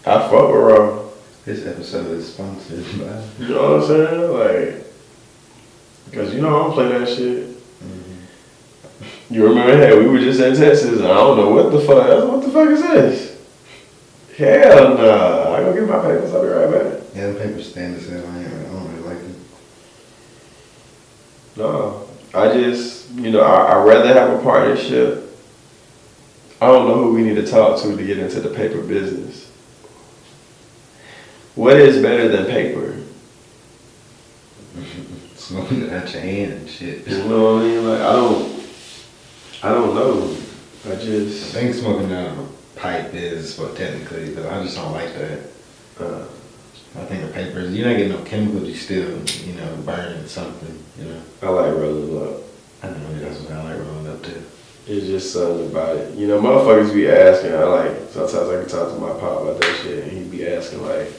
I fuck with raw. This episode is sponsored by. You know what I'm saying? Like, because you know I don't play that shit. You remember, hey, we were just in Texas, and I don't know what the fuck. What the fuck is this? Hell nah. I go get my papers. I'll be right back. Yeah, the papers stand to sell. I don't really like them. No, I just, you know, I'd rather have a partnership. I don't know who we need to talk to get into the paper business. What is better than paper? Smoking it out your hand and shit. You know what I mean? Like, I don't know. I think smoking out of a pipe is, well, technically, but I just don't like that. I think the paper, you're not getting no chemicals, you still, you know, burning something, you know. I like rolling up. I know, that's what I like rolling up too. It's just something about it. You know, motherfuckers be asking, sometimes I can talk to my pop about that shit, and he be asking like,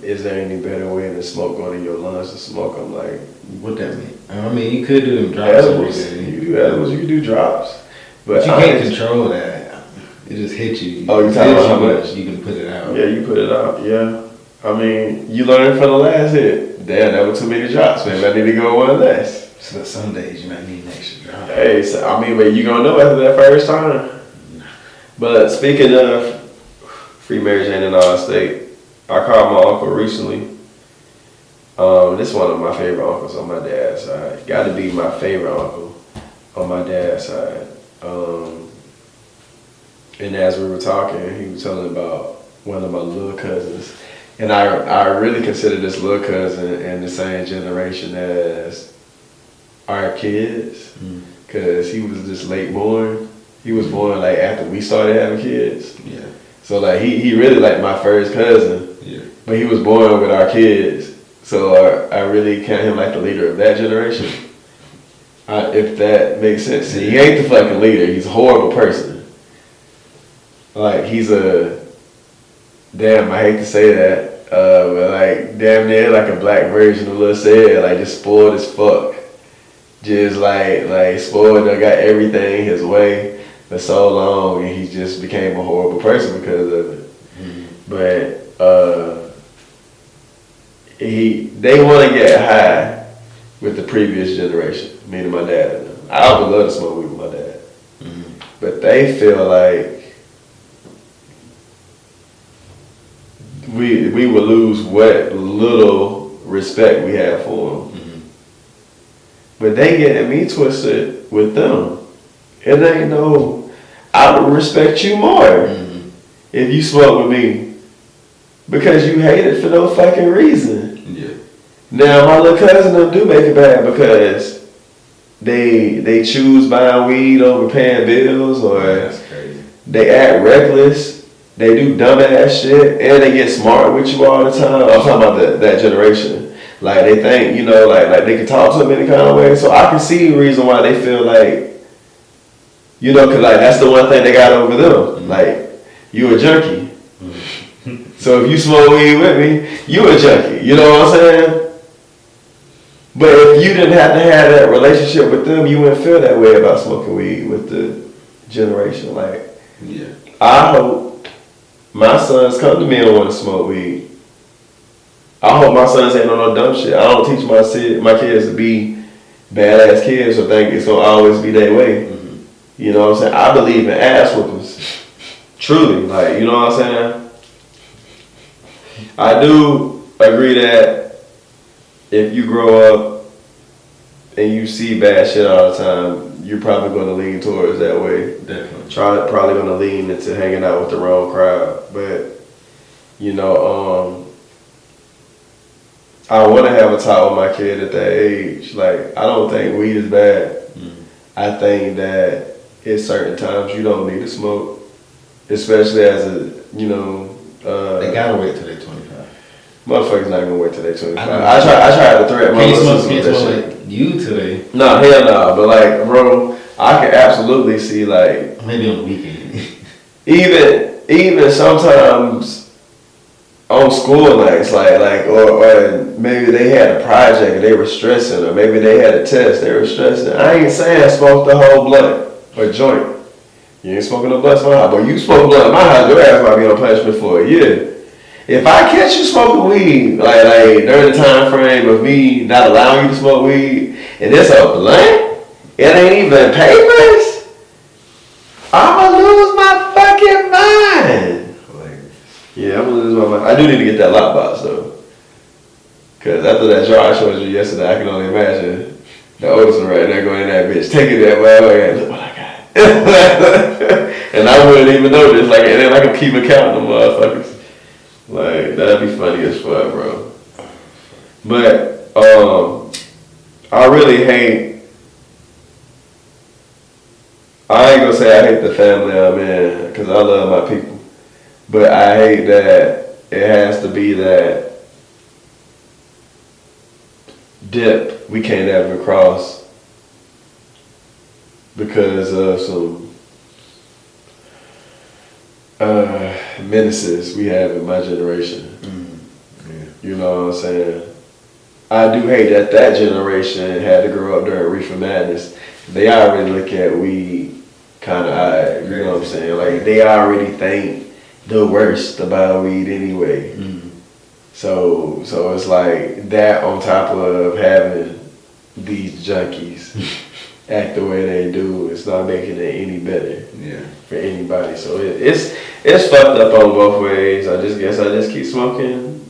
is there any better way than smoke going in your lungs to smoke? I'm like, what that mean? I mean, you could do them drops every day. You can do edibles, you can do drops. But you can't control that. It just hits you. Oh, you talking about how much? You can put it out. Yeah, you put it out, yeah. I mean, you learned from the last hit. Damn, that was too many drops, man. I need to go one less. So some days you might need an extra drop. Hey, so, I mean, but you gonna know after that first time. But speaking of Free Mary Jane in all state, I called my uncle recently. This is one of my favorite uncles on my dad's side. Got to be my favorite uncle on my dad's side. And as we were talking, he was telling about one of my little cousins. And I really consider this little cousin in the same generation as our kids. Because he was just late born. He was born like after we started having kids. Yeah. So like he really like my first cousin. Yeah. But he was born with our kids. So I really count him like the leader of that generation. If that makes sense. See, he ain't the fucking leader. He's a horrible person. Like, he's damn, I hate to say that, but like, damn near like a black version of Lil Sid, like just spoiled as fuck. Just like spoiled, got everything his way for so long, and he just became a horrible person because of it. But, they want to get high with the previous generation, meaning my dad. I would love to smoke weed with my dad. But they feel like we would lose what little respect we have for them. Mm-hmm. But they getting me twisted with them. It ain't no, I would respect you more Mm-hmm. if you smoke with me because you hate it for no fucking reason. Yeah. Now my little cousin them do make it bad because they choose buying weed over paying bills, or That's crazy. they act reckless, they do dumbass shit, and they get smart with you all the time. I'm talking about that generation. Like they think, you know, like they can talk to them any kind of way. So I can see the reason why they feel like, you know, cause like that's the one thing they got over them. Mm-hmm. Like you a junkie. So if you smoke weed with me, you a junkie. You know what I'm saying? But if you didn't have to have that relationship with them, you wouldn't feel that way about smoking weed with the generation. Like, Yeah. I hope my sons come to me and want to smoke weed. I hope my sons ain't on no dumb shit. I don't teach my kids to be badass kids or think it's gonna always be that way. Mm-hmm. You know what I'm saying? I believe in ass whoopings. Truly, like, you know what I'm saying? I do agree that if you grow up and you see bad shit all the time, you're probably going to lean towards that way. Definitely. Probably going to lean into hanging out with the wrong crowd. But, you know, I want to have a talk with my kid at that age. Like, I don't think weed is bad. Mm-hmm. I think that at certain times you don't need to smoke, especially as a, you know. They gotta wait till they're 25. Motherfuckers not gonna wait till they 25. I I tried to threaten my Can't little smoke, sister can't with that smoke shit. like you today. No, hell no. But like, bro, I can absolutely see like Maybe on the weekend. even sometimes on school nights, like or maybe they had a project and they were stressing, or maybe they had a test they were stressing. I ain't saying smoke the whole blunt or joint. You ain't smoking no blunt in my house, but you smoke a blunt in my house, your ass might be on punishment for a year. If I catch you smoking weed, like during the time frame of me not allowing you to smoke weed, and it's a blunt, it ain't even papers, I'ma lose my fucking mind. Yeah, I'm gonna lose my mind. I do need to get that lockbox though, cause after that jar I showed you yesterday, I can only imagine the oldest one right there going in that bitch, taking that way. Look what I got. And I wouldn't even notice, like, and then I can keep counting them motherfuckers. Like, that'd be funny as fuck, bro. But, I really hate, I ain't gonna say I hate the family I'm in, because I love my people. But I hate that it has to be that dip we can't ever cross because of some menaces we have in my generation. Mm-hmm. Yeah. You know what I'm saying? I do hate that generation had to grow up during Reefer Madness. They already look at weed kind of, you know what I'm saying? Like, they already think the worst about weed anyway. Mm-hmm. So it's like that on top of having these junkies act the way they do, it's not making it any better. Yeah. For anybody. So it's fucked up on both ways. I just keep smoking.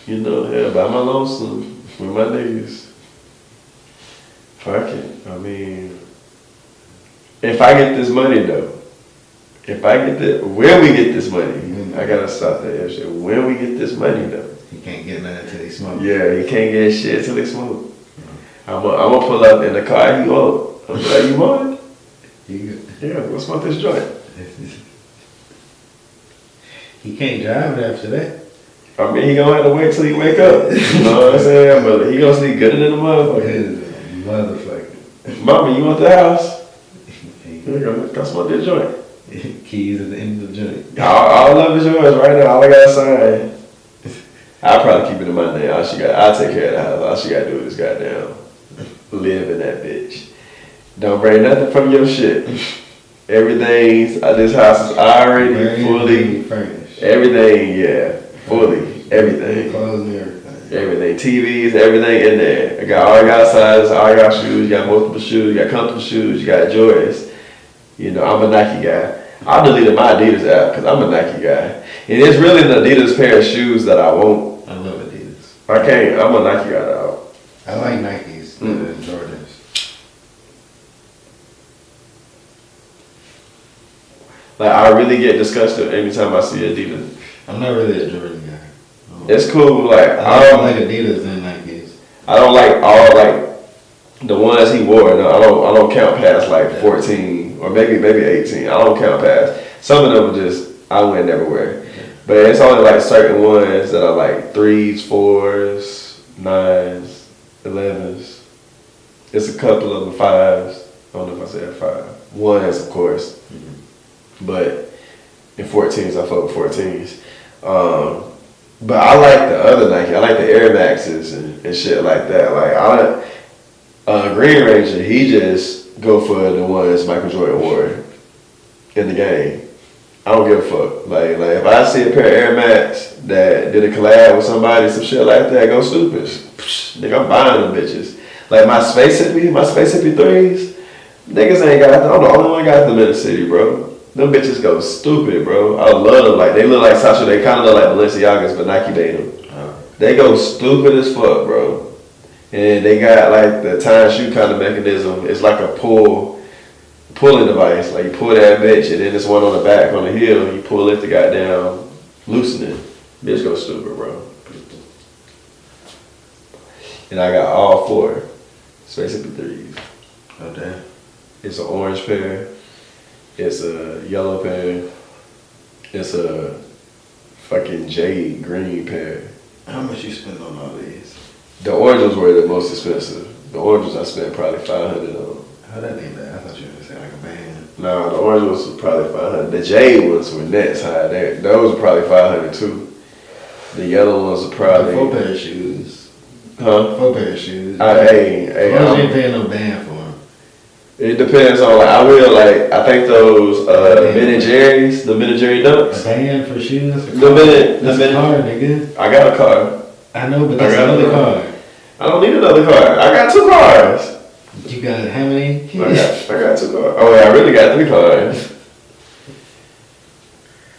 You know, yeah, by my lonesome with my niggas. Fuck it. I mean, if I get this money though, when we get this money, I gotta stop that shit. When we get this money though. You can't get none until they smoke. Yeah, you can't get shit till they smoke. I'm gonna pull up in the car he want. I'm like, you want it? Yeah, let's smoke this joint. He can't drive it after that. I mean, he gonna have to wait till he wake up. You know what I'm saying? But he gonna sleep gooder than a motherfucker. Motherfucker. Mama, you want the house? Go smoke this joint. Keys at the end of the joint. All love is yours right now. All I gotta sign. I'll probably keep it in my name. I'll take care of the house. All she gotta do is goddamn live in that bitch. Don't bring nothing from your shit. Everything, this house is already fully furnished. Everything, yeah. Fully. Everything. Clothes and everything. Everything. TVs, everything in there. I got sizes, I got shoes, you got multiple shoes, you got comfortable shoes, you got Jordans. You know, I'm a Nike guy. I deleted my Adidas app because I'm a Nike guy. And it's really an Adidas pair of shoes that I want. I love Adidas. I can't. I'm a Nike guy now. I like Nikes better than Jordans. Like I really get disgusted anytime I see Adidas. I'm not really a Jordan guy. It's cool. Like I like Adidas and Nikes. I don't like all like the ones he wore. No, I don't count past like 14 or maybe 18. I don't count past. Some of them just I would never wear. But it's only like certain ones that are like 3s, 4s, 9s, 11s. It's a couple of them 5s. I don't know if I said 5. 1s, of course. But in 14s, I fuck with 14s. But I like the other Nike. I like the Air Maxes and shit like that. Like Green Ranger, he just go for the ones Michael Jordan wore in the game. I don't give a fuck. Like if I see a pair of Air Max that did a collab with somebody, some shit like that, go stupid. Nigga, I'm buying them bitches. Like my Space Hippie 3s, niggas ain't got them. I'm the only one got them in the city, bro. Them bitches go stupid, bro. I love them. Like they look like Sasha. They kind of look like Balenciagas, but Nike made them. They go stupid as fuck, bro. And they got like the time shoe kind of mechanism. It's like a pulling device. Like you pull that bitch, and then there's one on the back on the heel. You pull it to goddamn loosen it. Bitch go stupid, bro. And I got all 4 Space Hippie 3s. Oh damn. It's an orange pair. It's a yellow pair. It's a fucking jade green pair. How much you spend on all these? The oranges were the most expensive. The oranges I spent probably $500 on. Oh, that ain't bad. I thought you were gonna say like a band. No, the orange ones was probably $500. The jade ones were next high. Those were probably $500 too. The yellow ones were probably 4 pair of shoes. Huh? 4 pair of shoes. Hey, as long as you ain't paying no band for them. It depends on like I will like I think those Ben and Jerry's, the Ben and Jerry dunks. A band for shoes. That's a car, nigga. I got a car. I know, but that's another car. I don't need another car. I got 2 cars. You got how many? I got 2 cars. Oh yeah, I really got 3 cars.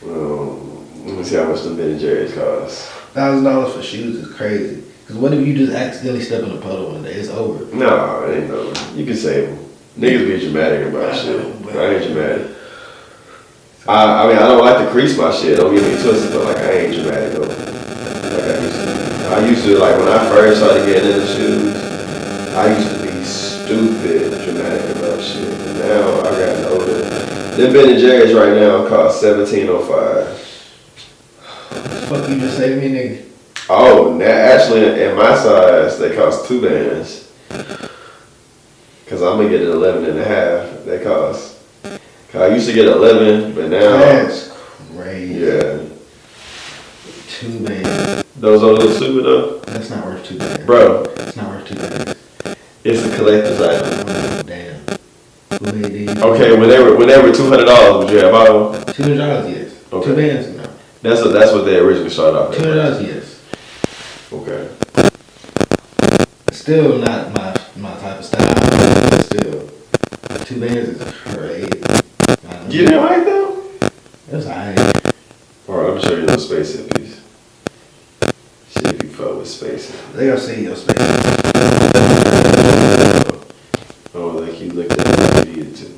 Let me see how much the Ben and Jerry's cost. $1,000 for shoes is crazy. Cause what if you just accidentally step in a puddle one day? It's over. No, it ain't over. You can save them. Niggas be dramatic about shit. I ain't dramatic. I mean, I don't like to crease my shit. Don't get me twisted, but like I ain't dramatic though. Like I used to like when I first started getting into shoes. I used to be stupid dramatic about shit. And now I got older. Them Ben and Jerry's right now cost $17.05. Fuck you just saved me, nigga. Oh, now actually in my size they cost 2 bands. Cause I'm gonna get an 11.5. They cost. Cause I used to get 11, but now that's crazy. Yeah. 2 bands. Those are a little stupid though. That's not worth 2 bands. Bro. It's not worth 2 bands. It's a collector's item. Oh, damn. Okay, when they were $200, would you have all? $200, yes. Okay. 2 bands, no. That's what they originally started off at. $200, yes. Okay. Still not my type of style, but still. 2 bands is crazy. You didn't like them? It was alright. Alright, let me show you those Space Hippies. See if you fuck with Space Hippies. They gonna see your space. Oh, like you looked at the video too.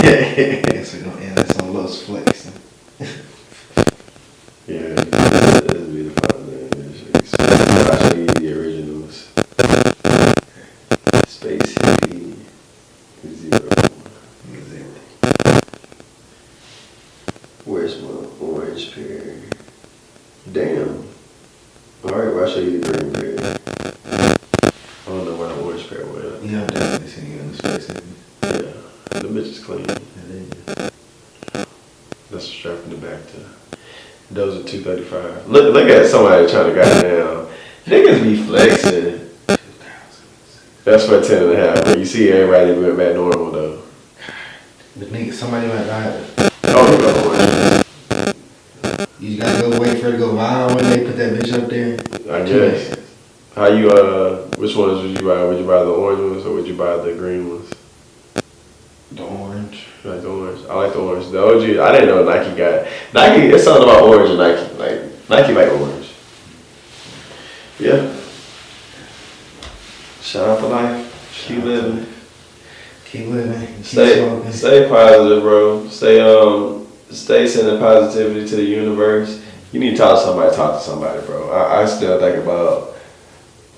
Yes, we're gonna end this on Los flexing. Yeah, that'd be the final name. I'll show you the originals. Space Hippie 0. Where's my orange pair? Damn. Alright, well, I'll show you the green pair. I don't know where the orange pair went. Yeah, I'm definitely seeing you in the space. Yeah, the bitch is clean. Yeah, That's strapped in the back too. Those are $235. Look at somebody trying to goddamn. Niggas be flexing. That's for 10.5. But you see everybody went back normal though. But nigga, somebody might buy it. Oh, you got orange. You gotta go wait for it to go viral when they put that bitch up there. I guess. How you which ones would you buy? Would you buy the orange ones or would you buy the green ones? The orange. You like the orange? I I like the orange. The OG, I didn't know Nike got Nike. It's something about orange and Nike. Like Nike like orange. Yeah. Shout out for life. Keep living. Keep living. Keep Stay positive, bro. Stay sending positivity to the universe. You need to talk to somebody, bro. I still think about.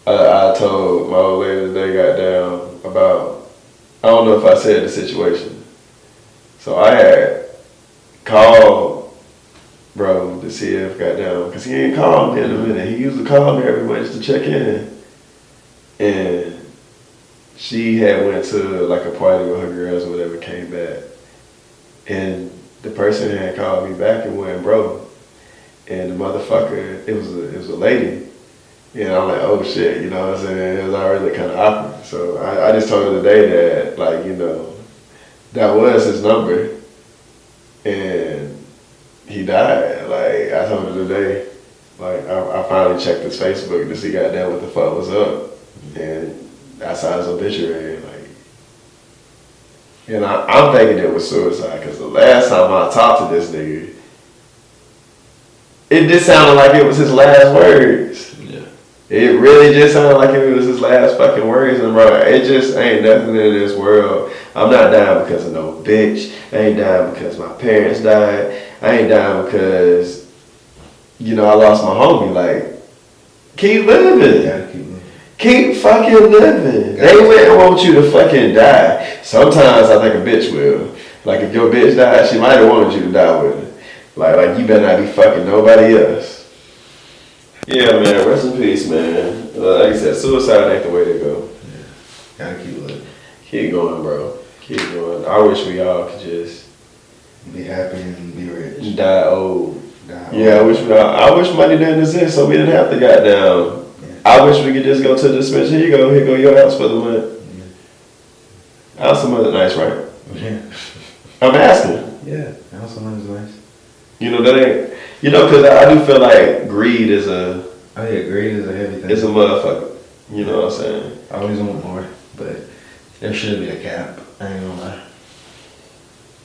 I told my old lady today, got down about. I don't know if I said the situation. So I had called, bro, to see if got down, cause he ain't called me in a minute. He used to call me every month just to check in, and she had went to like a party with her girls or whatever, came back, and the person had called me back and went, bro, and the motherfucker, it was a lady, and I'm like, oh shit, you know what I'm saying? It was already kind of awkward. So I just told her today that, like, you know, that was his number, and he died. Like I told her today, like I finally checked his Facebook to see goddamn what the fuck was up, and I saw his obituary, like, and I'm thinking it was suicide, because the last time I talked to this nigga, it just sounded like it was his last words. Yeah. It really just sounded like it was his last fucking words, and bro, it just ain't nothing in this world. I'm not dying because of no bitch. I ain't dying because my parents died. I ain't dying because, you know, I lost my homie. Like, keep living. Gotta keep living. Keep fucking living. They wouldn't want you to fucking die. Sometimes I think a bitch will. Like if your bitch died, she might have wanted you to die with her. Like you better not be fucking nobody else. Yeah, man. Rest in peace, man. Like I said, suicide ain't the way to go. Yeah. Gotta keep living. Keep going, bro. Keep going. I wish we all could just be happy and be rich. Die old. Yeah, I wish money didn't exist, so we didn't have to goddamn. I wish we could just go to the dispensary. Here go your house for the month. Yeah. House of money nice, right? Yeah. I'm asking. Yeah, house of money is nice. You know that ain't. You know, because I do feel like greed is a. Oh yeah, greed is a heavy thing. It's a motherfucker. You know what I'm saying? I always want more, but there should be a cap. I ain't gonna lie.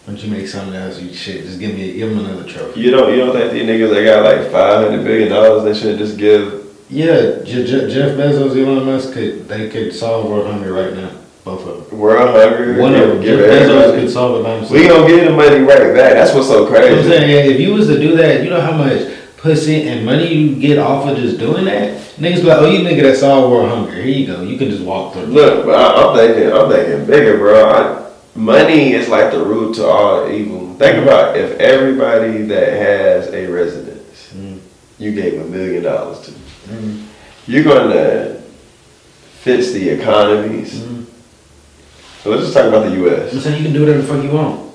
Once you make something else, you shit. Just give them another trophy. You don't think these niggas that got like $500 billion, they should just give? Yeah, Jeff Bezos, Elon Musk they could solve world hunger right now. Both of them. World hunger. One of them. Jeff Bezos could solve it by himself. We gonna get the money right back. That's what's so crazy. I'm saying, if you was to do that, you know how much pussy and money you get off of just doing that? Niggas be like, oh, you nigga that solved world hunger. Here you go. You can just walk through. Look, but I'm thinking bigger, bro. Money is like the root to all evil. Think about if everybody that has a residence, you gave $1 million to. You're going to fix the economies. So let's just talk about the U.S. I'm saying you can do whatever the fuck you want.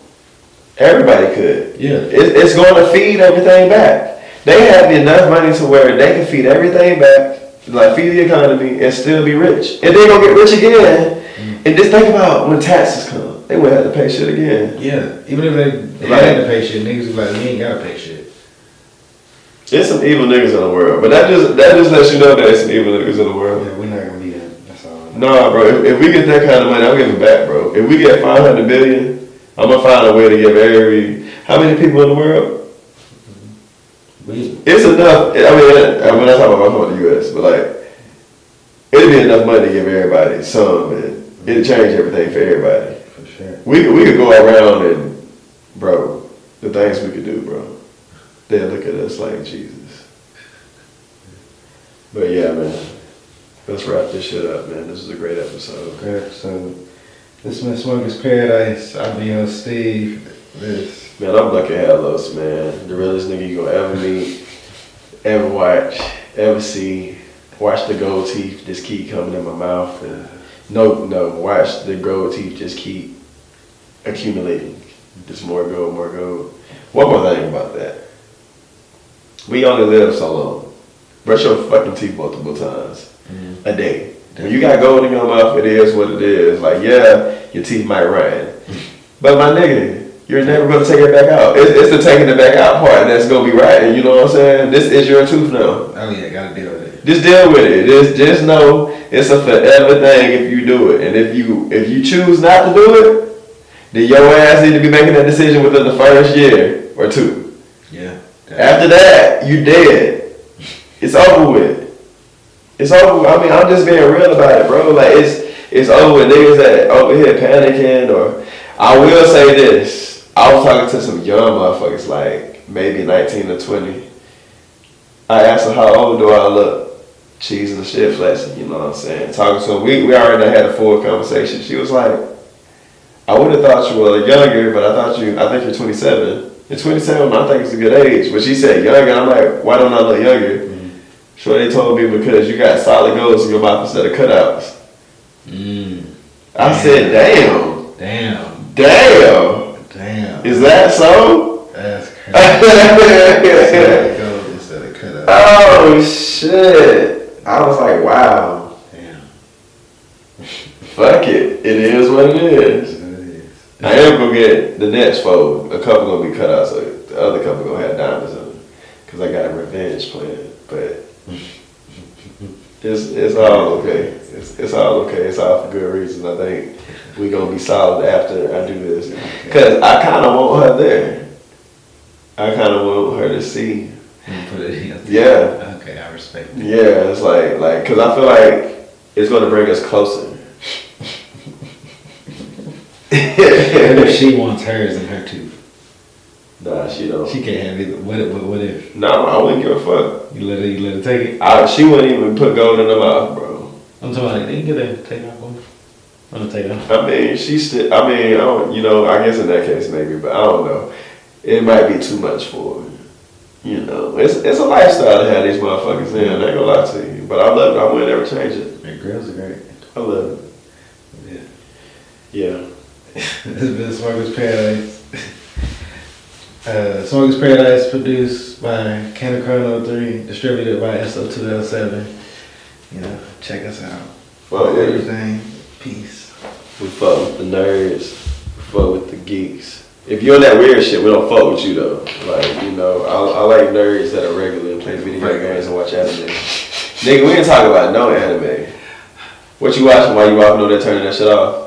Everybody could. Yeah. It's going to feed everything back. They have enough money to where they can feed everything back, like feed the economy, and still be rich. And they're going to get rich again. And just think about when taxes come. They would have to pay shit again. Yeah. Even if they had to pay shit, niggas be like, you ain't got to pay shit. There's some evil niggas in the world, but that just lets you know there's some evil niggas in the world. Yeah, we're not gonna be that. That's all. Nah, bro. If we get that kind of money, I'm giving back, bro. If we get 500 billion, I'm gonna find a way to give how many people in the world? It's enough. I mean, when I talk about the U.S., but like, it'd be enough money to give everybody some, and it'd change everything for everybody. For sure. We could go around and, bro, the things we could do, bro. They'll look at us like Jesus. But yeah, man. Let's wrap this shit up, man. This is a great episode. Great episode. This has been Smoker's Paradise. I'm your host, Steve. Man, I'm Lucky Hellos, man. The realest nigga you gonna ever meet, ever watch, ever see. Watch the gold teeth just keep coming in my mouth. And no, watch the gold teeth just keep accumulating. Just more gold. One more thing about that. We only live so long. Brush your fucking teeth multiple times a day. When you got gold in your mouth, it is what it is. Like, yeah, your teeth might run. But my nigga, you're never going to take it back out. It's the taking it back out part that's going to be right. You know what I'm saying? This is your tooth now. Oh yeah, gotta deal with it. Just deal with it. Just know it's a forever thing if you do it. And if you choose not to do it, Then your ass need to be making that decision within the first year or two. Yeah. After that, you dead. It's over with. It's over with. I mean, I'm just being real about it, bro. Like, it's over with niggas that over here panicking or... I will say this. I was talking to some young motherfuckers, like, maybe 19 or 20. I asked them, how old do I look? Cheese and the shit flexing, you know what I'm saying? Talking to them. We already had a full conversation. She was like, I would have thought you were younger, but I think you're 27. You're 27, I think it's a good age. But she said younger, I'm like, why don't I look younger? Mm-hmm. Sure, they told me because you got solid goals in your mouth instead of cutouts. I said, damn. Is that so? That's crazy. Solid goals instead of cutouts. Oh, shit. I was like, wow. Damn. Fuck it. It is what it is. I am gonna get the next fold. A couple gonna be cut out, so the other couple gonna have diamonds on them. Cause I got a revenge plan, but it's all okay. It's all okay. It's all for good reasons. I think we gonna be solid after I do this. Cause I kind of want her there. I kind of want her to see. Put it in. Yeah. Okay, I respect it. Yeah, it's like, cause I feel like it's gonna bring us closer. What if she wants hers and her too? Nah, she don't. She can't have either. What if? Nah, I wouldn't give a fuck. You let her take it? She wouldn't even put gold in her mouth, bro. I'm talking like, they can get her take it off. I'm gonna take it off. I mean, I don't, I guess in that case maybe, but I don't know. It might be too much for her. It's a lifestyle to have these motherfuckers in. I ain't gonna lie to you. But I love it. I wouldn't ever change it. Man, girls are great. I love it. Yeah. This has been Smoker's Paradise. Smoker's Paradise produced by Canacron 03, distributed by SO2L7. Check us out. Fuck everything. Peace. We fuck with the nerds. We fuck with the geeks. If you're in that weird shit, we don't fuck with you though. Like, I like nerds that are regular and play video games and watch anime. Nigga, we ain't talking about no anime. What you watching while you walking over there turning that shit off?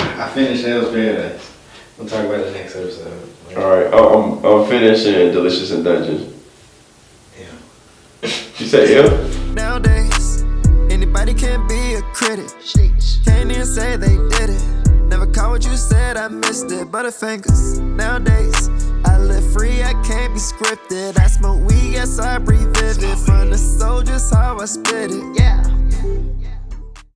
I finished Hell's Paradise. We'll talk about it next episode. Alright, I'm finishing Delicious in Dungeon. Yeah. You said yeah? Nowadays, anybody can be a critic. Can't even say they did it. Never caught what you said, I missed it. Butterfingers. Nowadays, I live free, I can't be scripted. I smoke weed, yes, I breathe vivid. From the soldiers, how I spit it. Yeah.